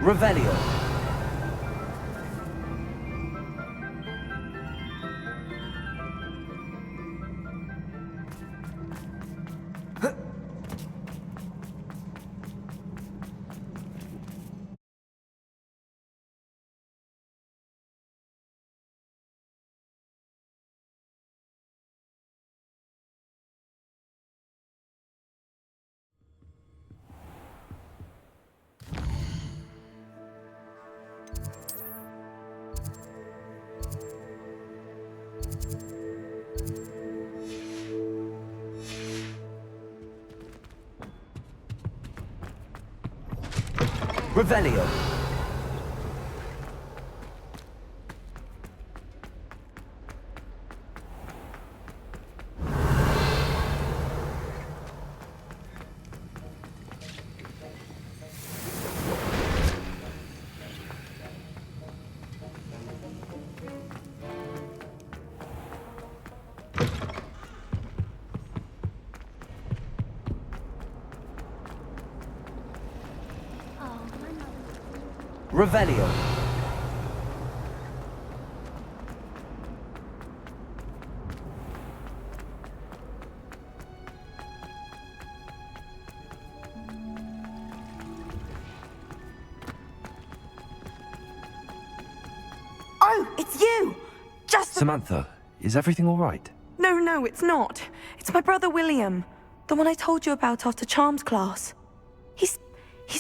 Speaker 2: Revelio. Revelio. Revelio.
Speaker 15: Oh, it's you! Just
Speaker 4: Samantha, is everything all right?
Speaker 15: No, it's not. It's my brother William. The one I told you about after Charms class. He's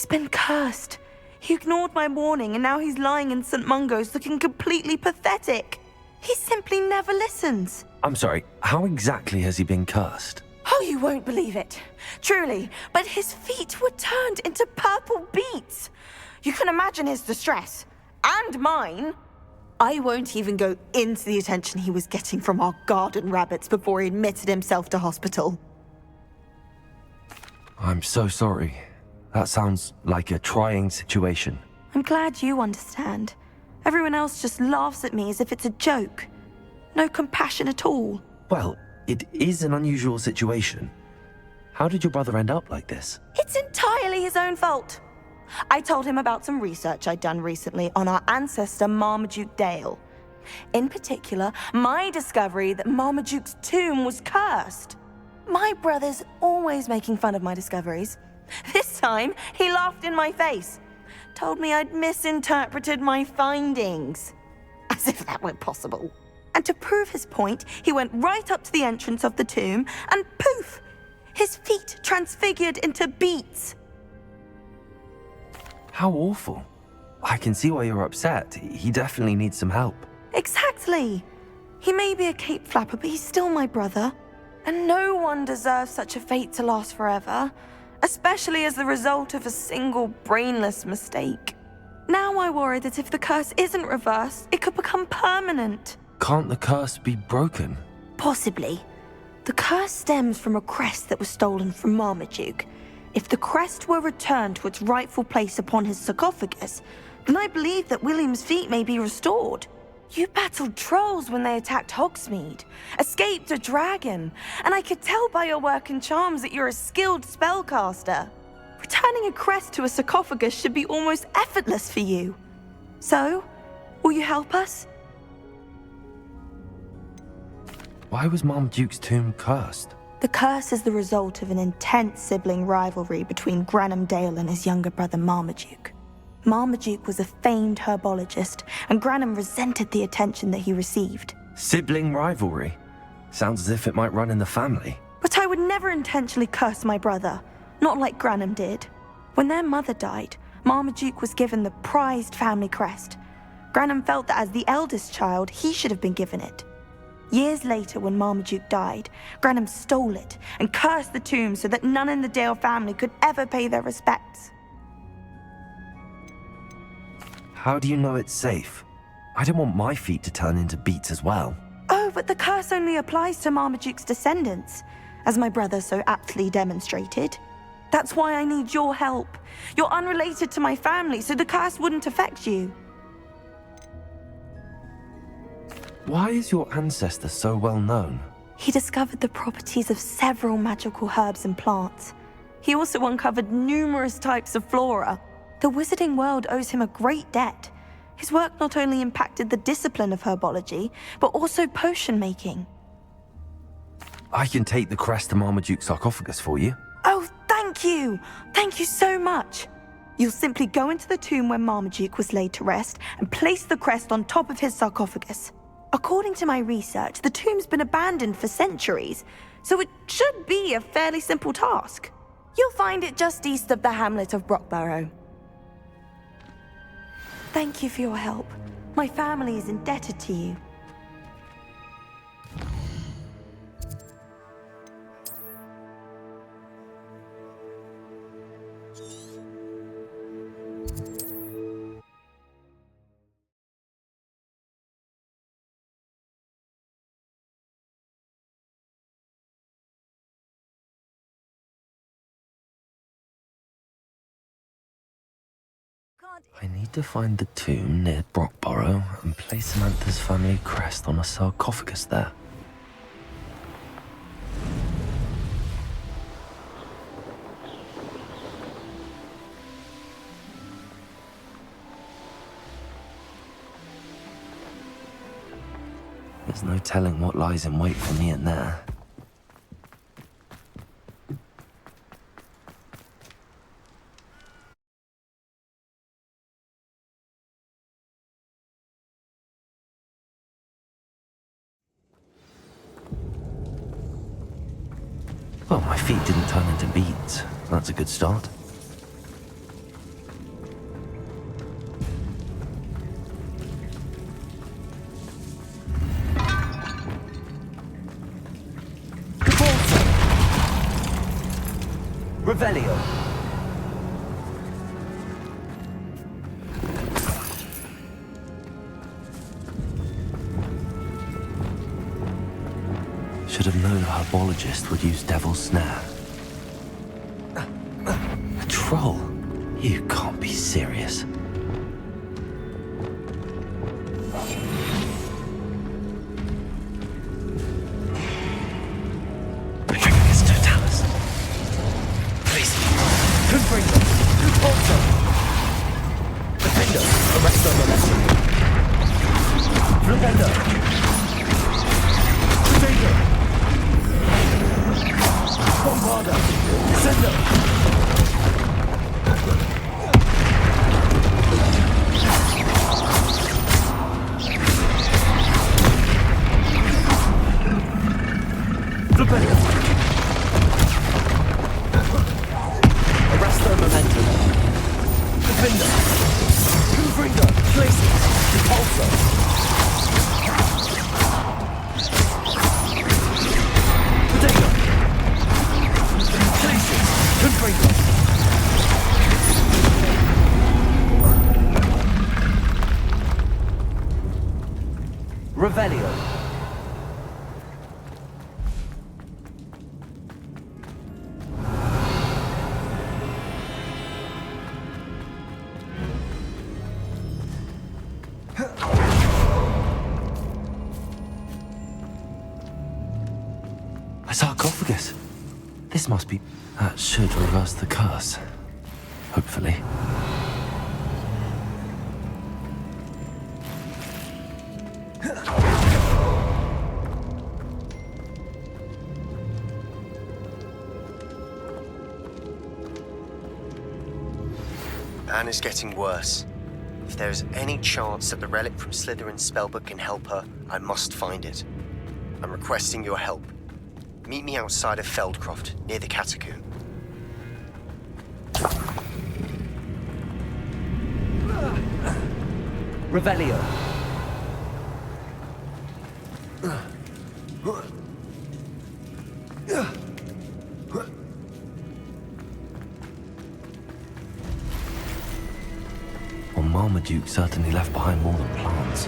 Speaker 15: been cursed. He ignored my warning and now he's lying in St. Mungo's looking completely pathetic. He simply never listens.
Speaker 4: I'm sorry, how exactly has he been cursed?
Speaker 15: Oh, you won't believe it. Truly, but his feet were turned into purple beets. You can imagine his distress. And mine. I won't even go into the attention he was getting from our garden rabbits before he admitted himself to hospital.
Speaker 4: I'm so sorry. That sounds like a trying situation.
Speaker 15: I'm glad you understand. Everyone else just laughs at me as if it's a joke. No compassion at all.
Speaker 4: Well, it is an unusual situation. How did your brother end up like this?
Speaker 15: It's entirely his own fault. I told him about some research I'd done recently on our ancestor Marmaduke Dale. In particular, my discovery that Marmaduke's tomb was cursed. My brother's always making fun of my discoveries. This time, he laughed in my face. Told me I'd misinterpreted my findings. As if that were possible. And to prove his point, he went right up to the entrance of the tomb and poof! His feet transfigured into beets.
Speaker 4: How awful. I can see why you're upset. He definitely needs some help.
Speaker 15: Exactly. He may be a cape flapper, but he's still my brother. And no one deserves such a fate to last forever, especially as the result of a single brainless mistake. Now I worry that if the curse isn't reversed, it could become permanent.
Speaker 4: Can't the curse be broken?
Speaker 15: Possibly. The curse stems from a crest that was stolen from Marmaduke. If the crest were returned to its rightful place upon his sarcophagus, then I believe that William's feet may be restored. You battled trolls when they attacked Hogsmeade, escaped a dragon, and I could tell by your work and charms that you're a skilled spellcaster. Returning a crest to a sarcophagus should be almost effortless for you. So, will you help us?
Speaker 4: Why was Marmaduke's tomb cursed?
Speaker 15: The curse is the result of an intense sibling rivalry between Granham Dale and his younger brother Marmaduke. Marmaduke was a famed herbologist, and Granham resented the attention that he received.
Speaker 4: Sibling rivalry? Sounds as if it might run in the family.
Speaker 15: But I would never intentionally curse my brother, not like Granham did. When their mother died, Marmaduke was given the prized family crest. Granham felt that as the eldest child, he should have been given it. Years later, when Marmaduke died, Granham stole it and cursed the tomb so that none in the Dale family could ever pay their respects.
Speaker 4: How do you know it's safe? I don't want my feet to turn into beets as well.
Speaker 15: Oh, but the curse only applies to Marmaduke's descendants, as my brother so aptly demonstrated. That's why I need your help. You're unrelated to my family, so the curse wouldn't affect you.
Speaker 4: Why is your ancestor so well known?
Speaker 15: He discovered the properties of several magical herbs and plants. He also uncovered numerous types of flora. The wizarding world owes him a great debt. His work not only impacted the discipline of herbology, but also potion making.
Speaker 4: I can take the crest to Marmaduke's sarcophagus for you.
Speaker 15: Oh, thank you! Thank you so much! You'll simply go into the tomb where Marmaduke was laid to rest and place the crest on top of his sarcophagus. According to my research, the tomb's been abandoned for centuries, so it should be a fairly simple task. You'll find it just east of the hamlet of Brockborough. Thank you for your help. My family is indebted to you.
Speaker 4: I need to find the tomb near Brockborough and place Samantha's family crest on a sarcophagus there. There's no telling what lies in wait for me in there. Well, my feet didn't turn into beets. That's a good start.
Speaker 2: Revelio.
Speaker 4: Should have known a herbologist would use Devil's Snare. A troll? You can't be serious. Metricus Totalis. Please. Confringo. Repulso. Defendo. Arresto Momentum. Flipendo. Potato. Bombarda. Descendo. Flipendo. Arresto Momentum. Defender. Confringo. Places. Repulso. Potato. Places. Confringo. Revelio. A sarcophagus. This must be... That should reverse the curse. Hopefully.
Speaker 2: Anne is getting worse. If there is any chance that the relic from Slytherin's spellbook can help her, I must find it. I'm requesting your help. Meet me outside of Feldcroft, near the Catacomb.
Speaker 16: Revelio.
Speaker 4: Well, Marmaduke certainly left behind more than plants.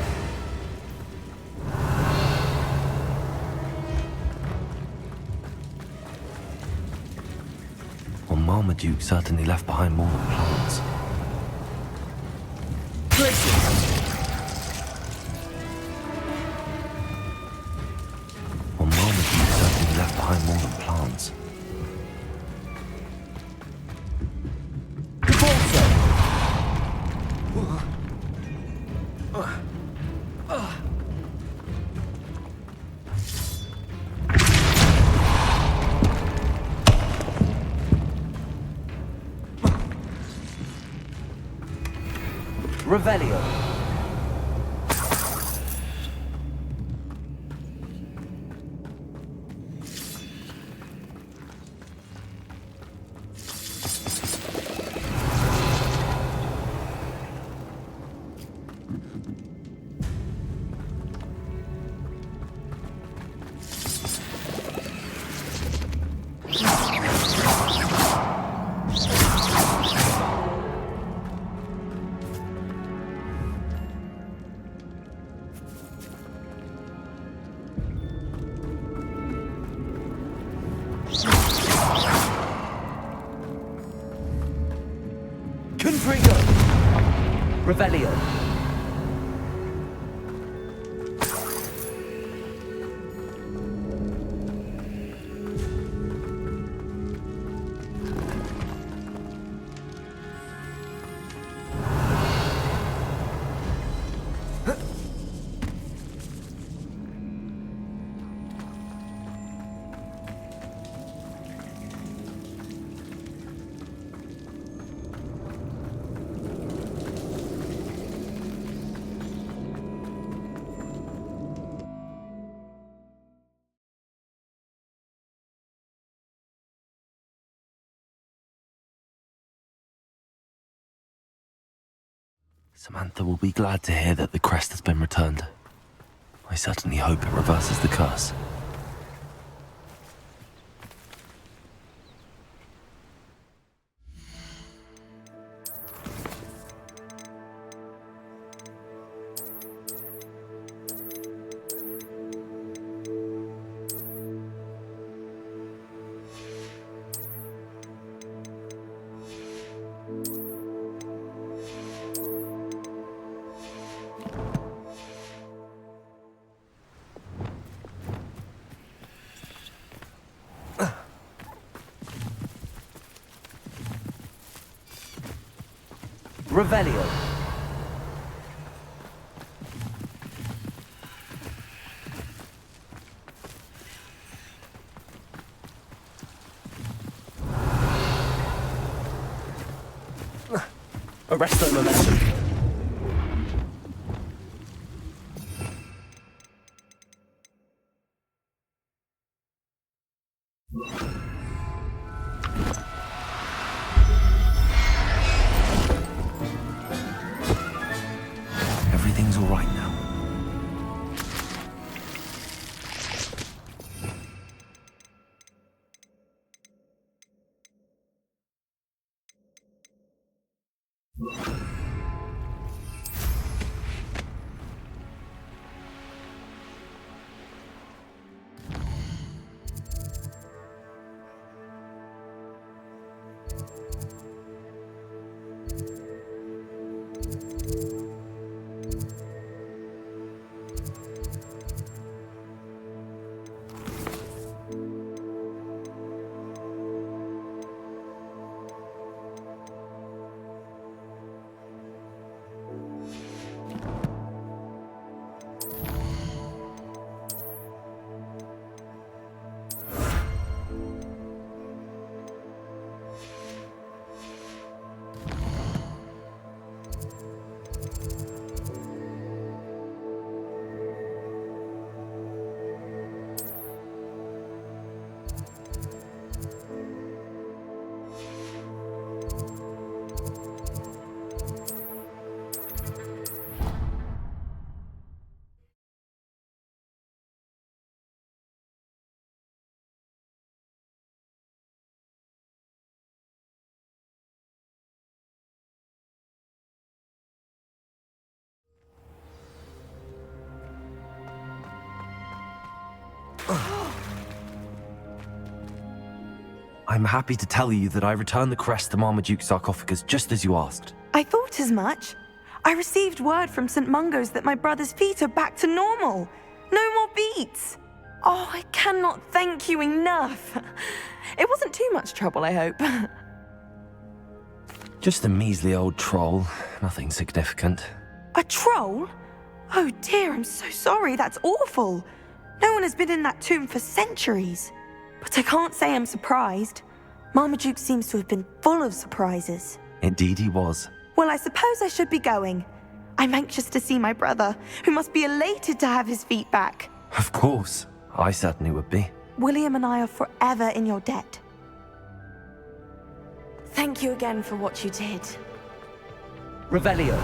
Speaker 4: Well, Marmaduke certainly left behind more than plants. Well, Marmaduke certainly left behind more than plants.
Speaker 16: Revelio. Confringo. Revelio.
Speaker 4: Samantha will be glad to hear that the crest has been returned. I certainly hope it reverses the curse.
Speaker 16: Revelio. Arrest the momentum.
Speaker 4: Everything's all right now. I'm happy to tell you that I returned the crest to Marmaduke's sarcophagus just as you asked.
Speaker 15: I thought as much. I received word from St. Mungo's that my brother's feet are back to normal. No more beats. Oh, I cannot thank you enough. It wasn't too much trouble, I hope.
Speaker 4: Just a measly old troll. Nothing significant.
Speaker 15: A troll? Oh dear, I'm so sorry. That's awful. No one has been in that tomb for centuries. But I can't say I'm surprised. Marmaduke seems to have been full of surprises.
Speaker 4: Indeed he was.
Speaker 15: Well, I suppose I should be going. I'm anxious to see my brother, who must be elated to have his feet back.
Speaker 4: Of course. I certainly would be.
Speaker 15: William and I are forever in your debt. Thank you again for what you did.
Speaker 16: Revelio.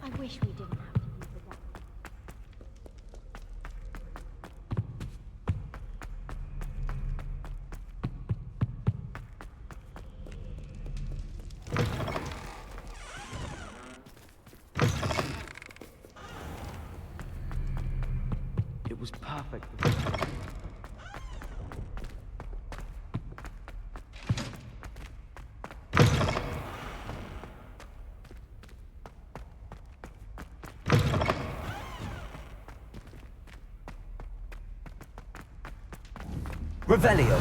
Speaker 12: I wish we didn't have to use the gun.
Speaker 16: It was perfect. Revelio.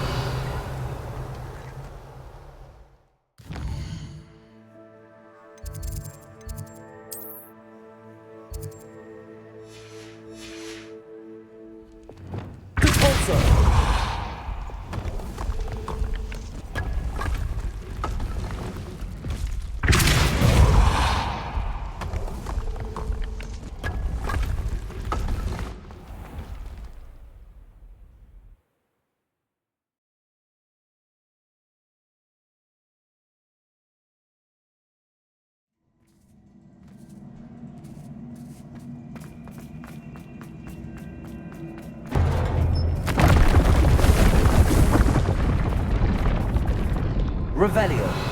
Speaker 16: Revelio.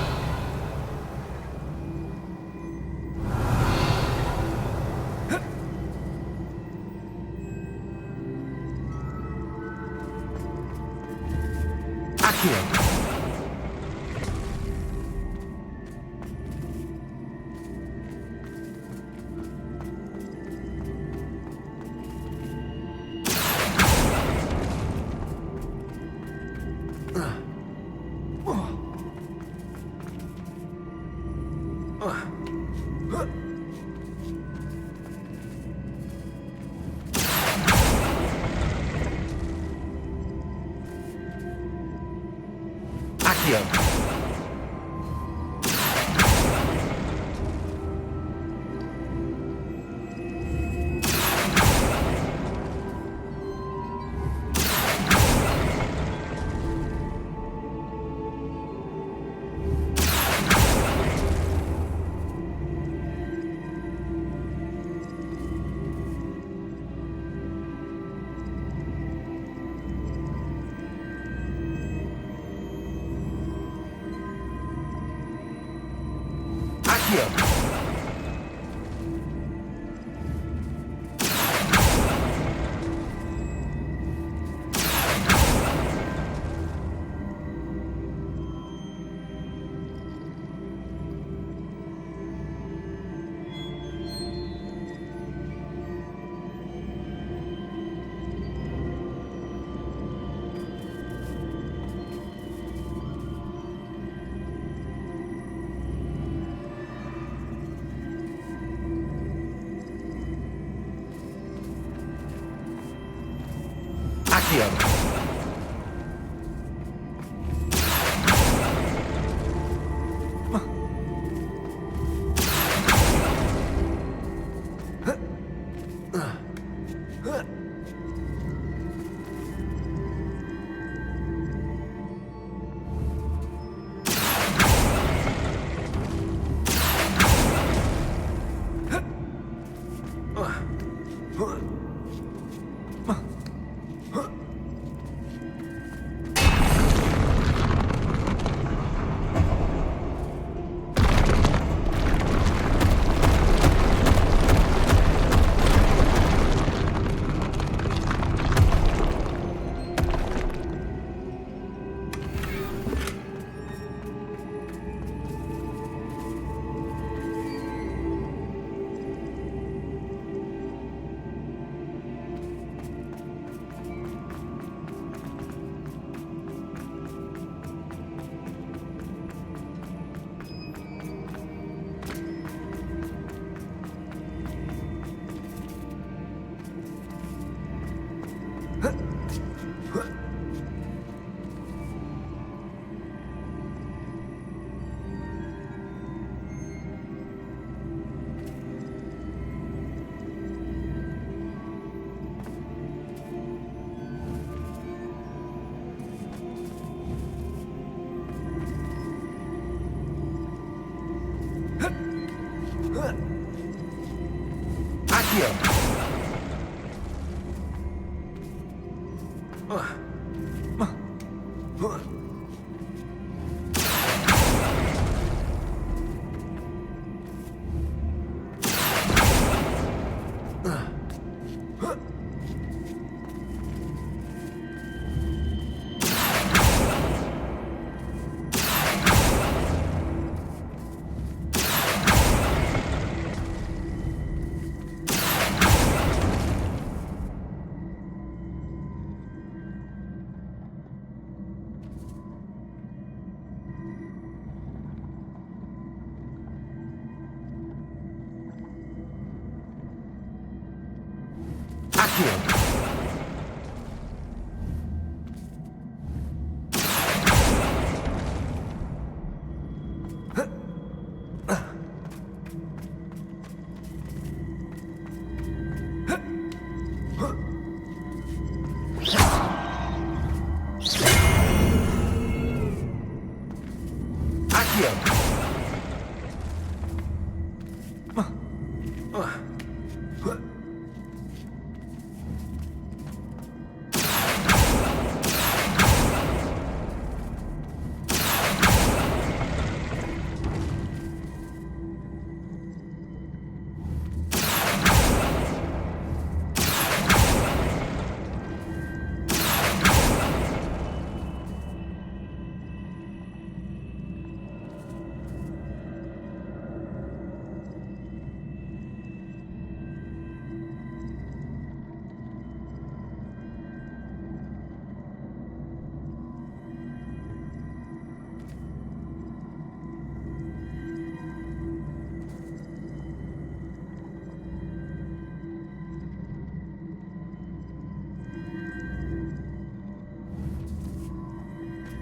Speaker 1: Accio.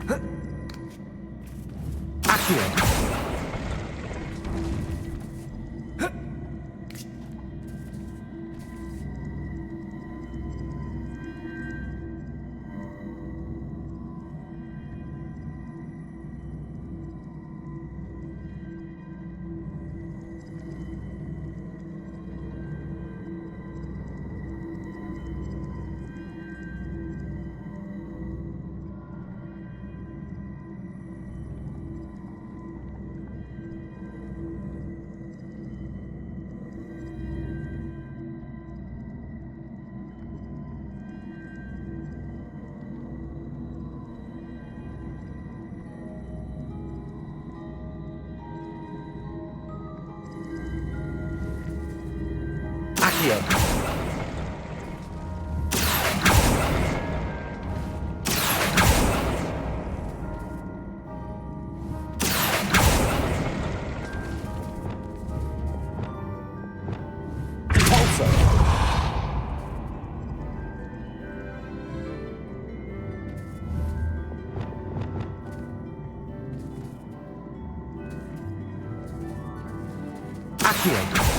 Speaker 2: Accio. Accio.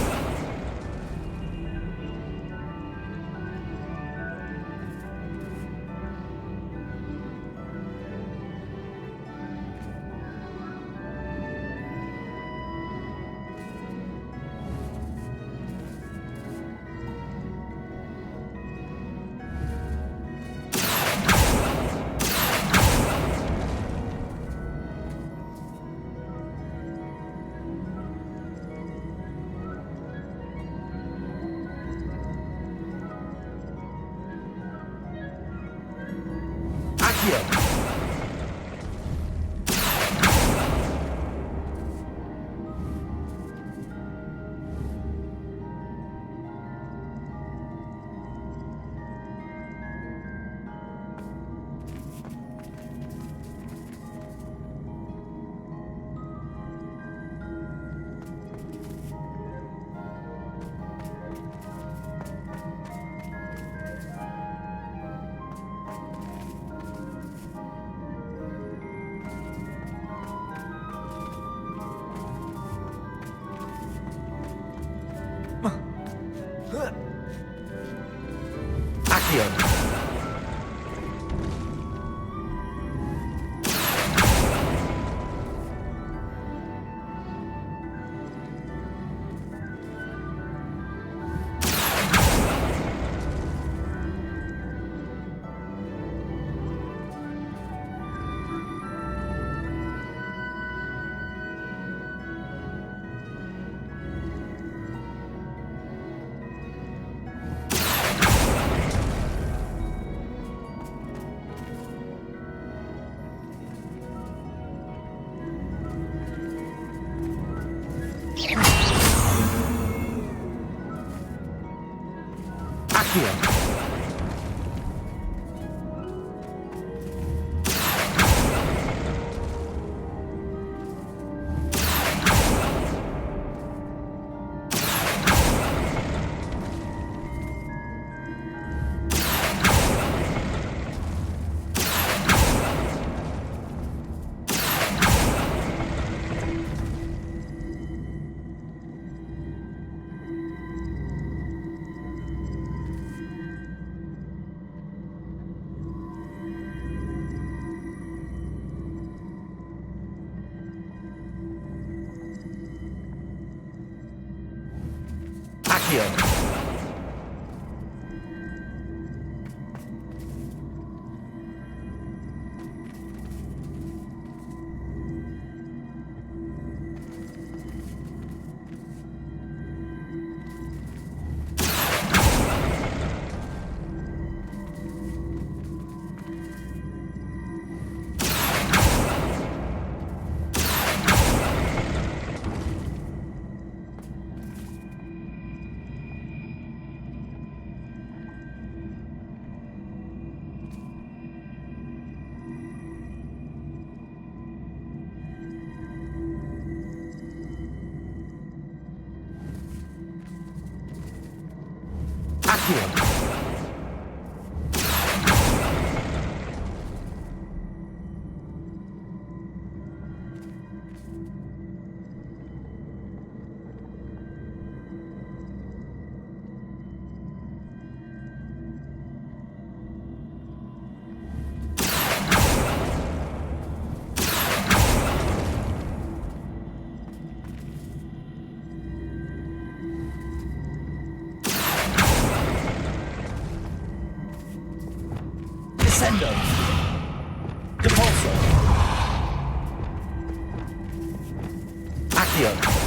Speaker 2: Accio.
Speaker 16: Ascendo. Depulso. Accio.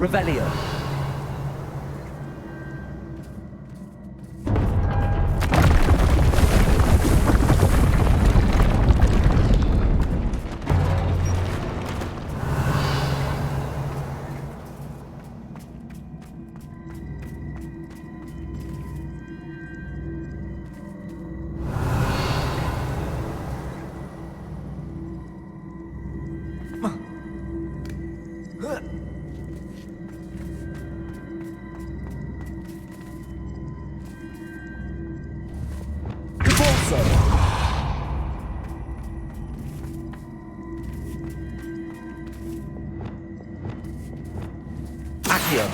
Speaker 16: Revelio. Accio.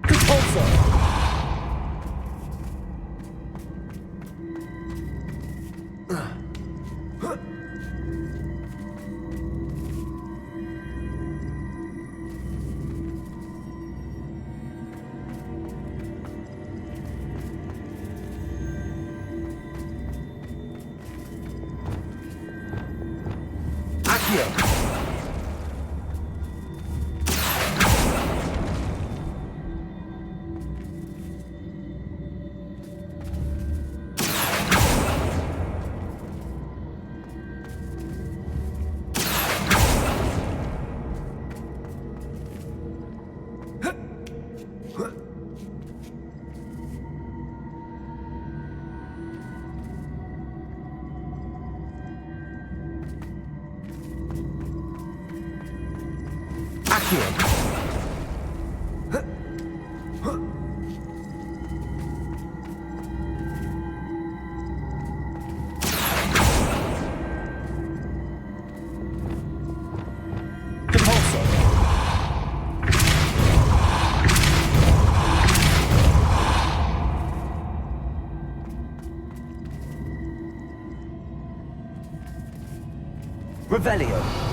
Speaker 16: Repulsor. Accio. Revelio.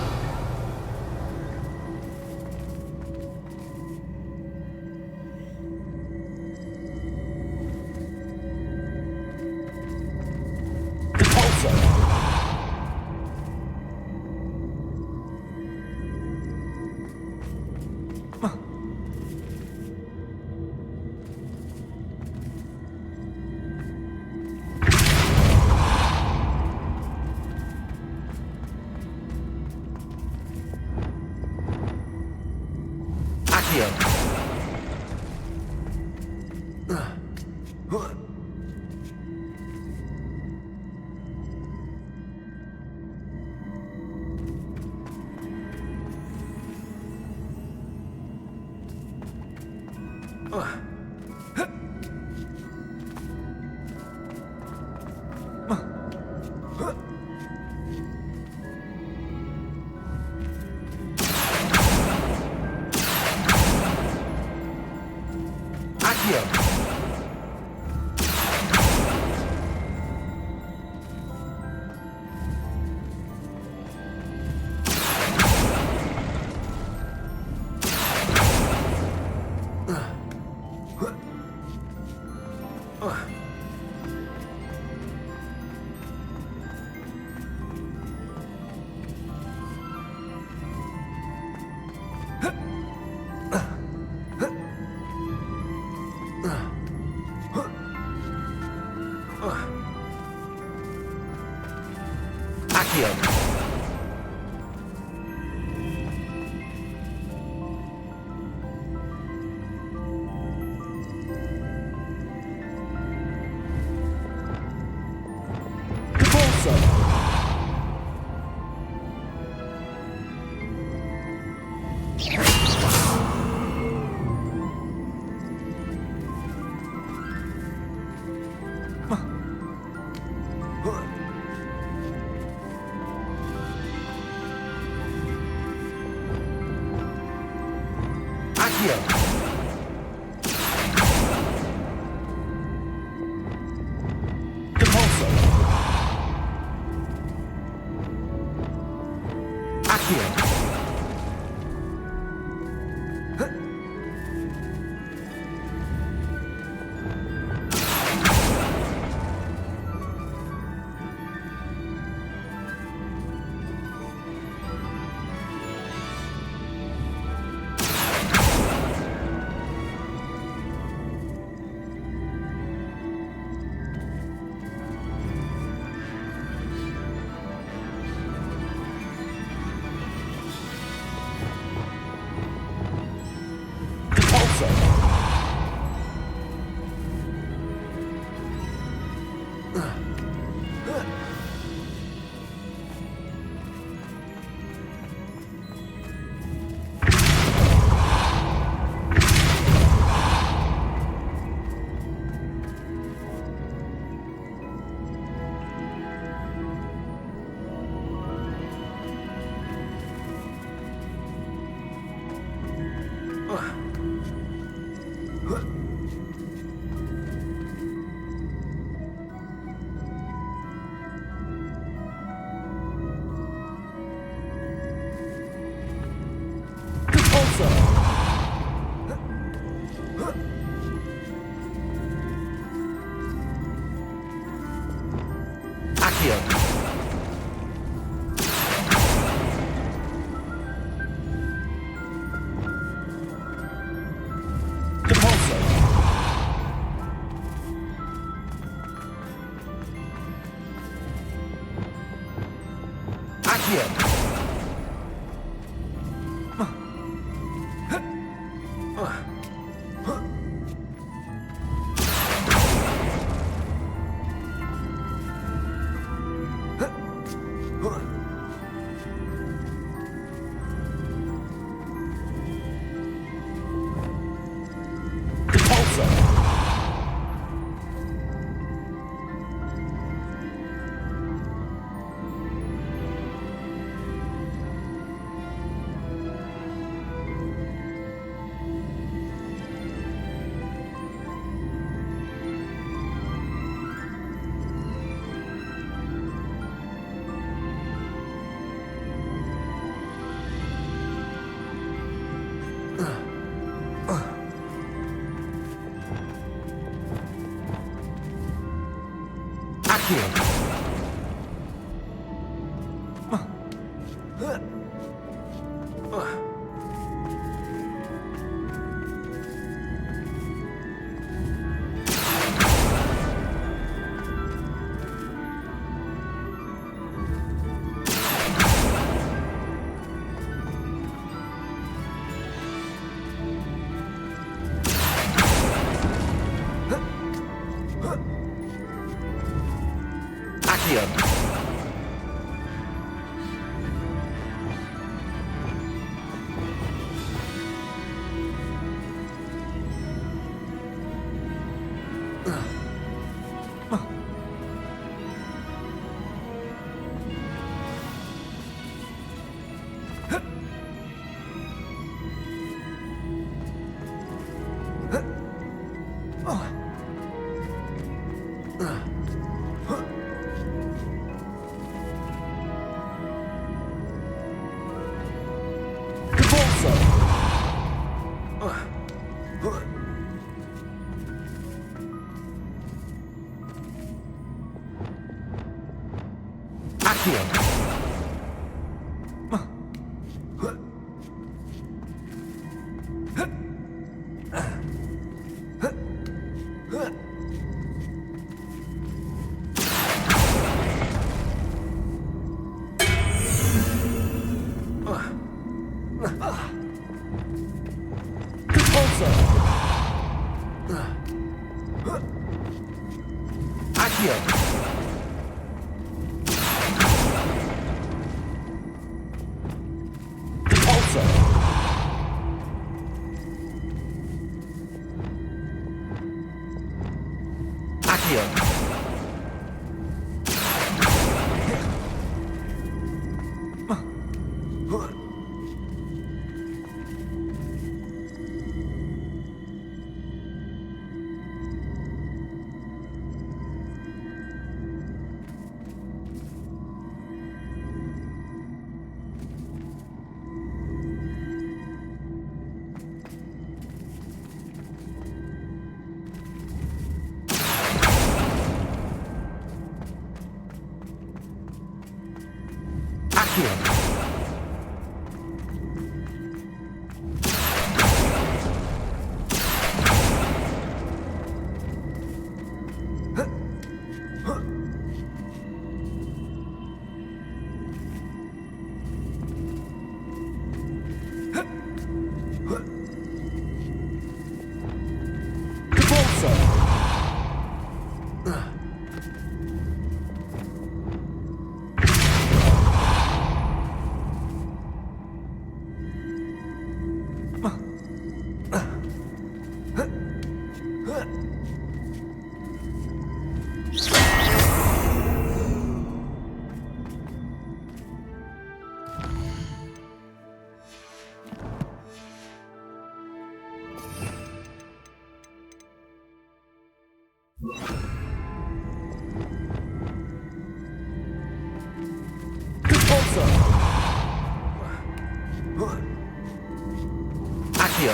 Speaker 16: Accio.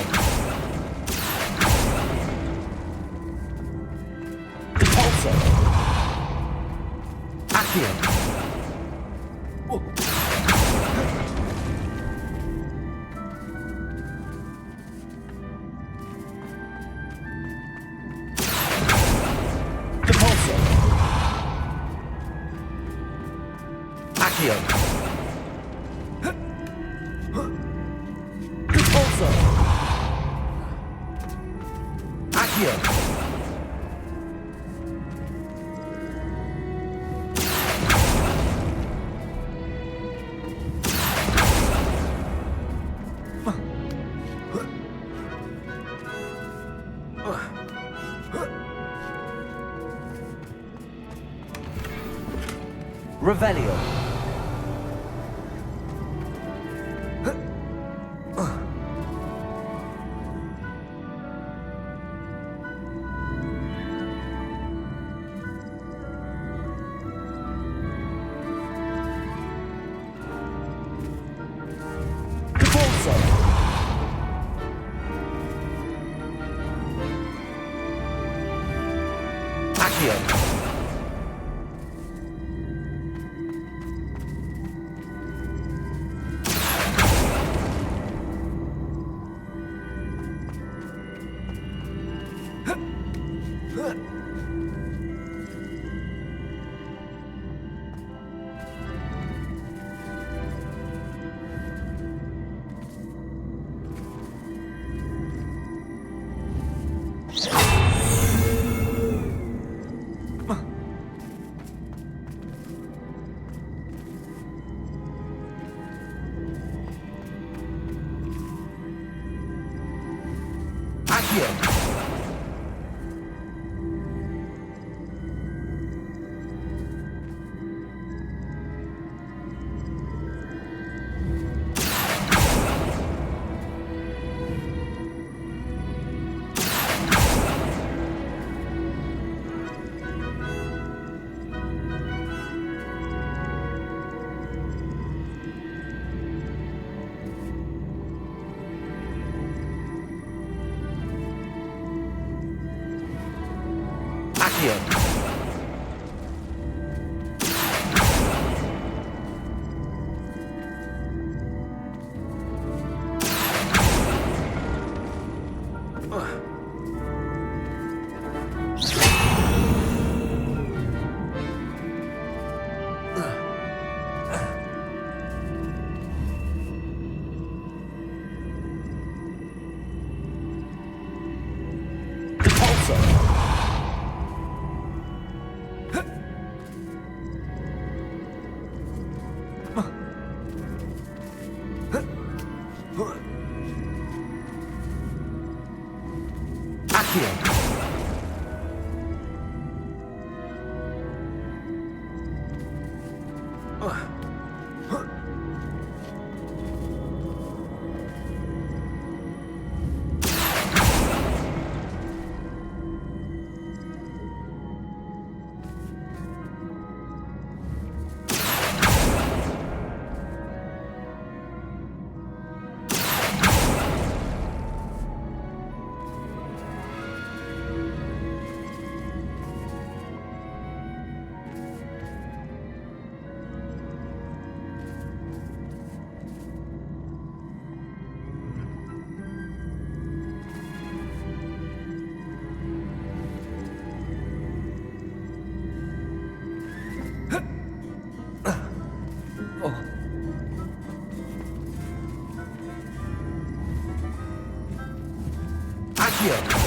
Speaker 16: Repulsor. Accio. Repulsor. Accio. Repulsor. Accio. Revelio. Repulsor. Accio. Accio. Accio. Repulsor. Accio. Accio.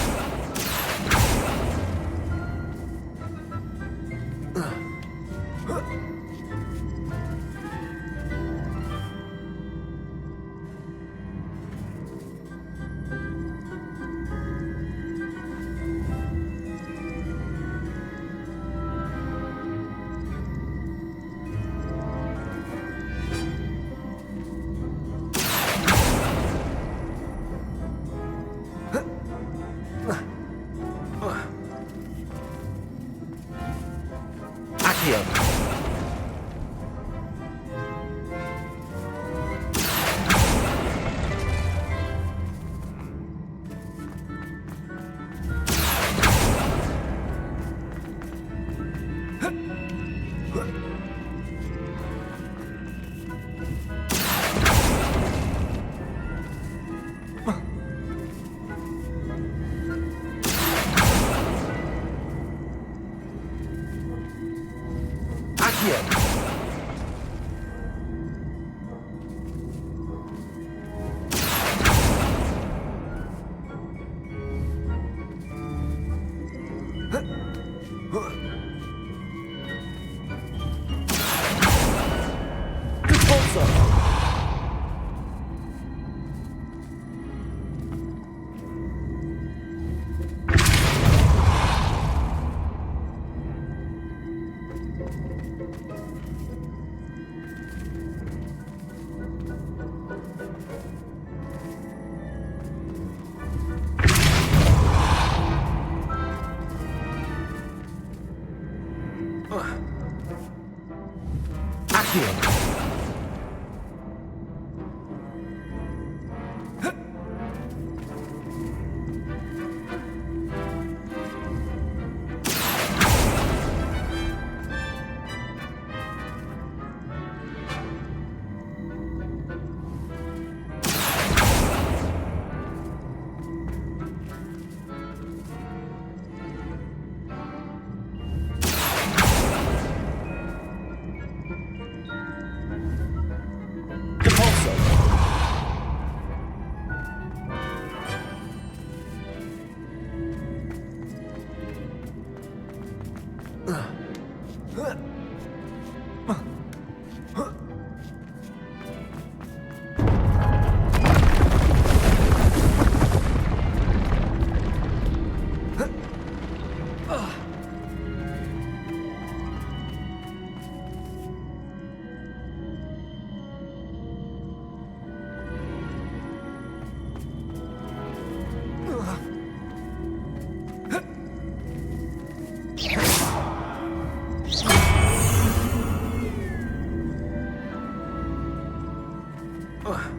Speaker 16: Accio.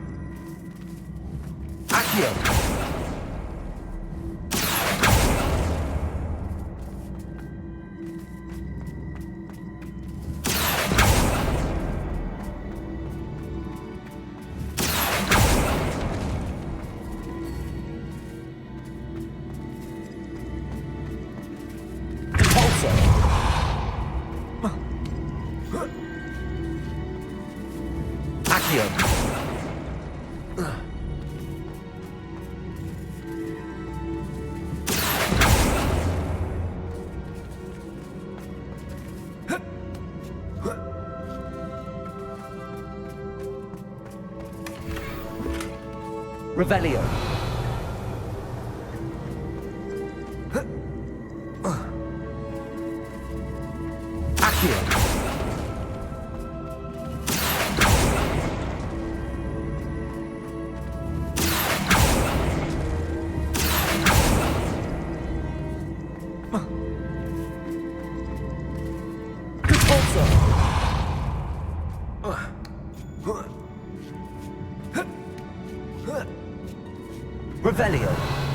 Speaker 16: Revelio. Accio. Revelio.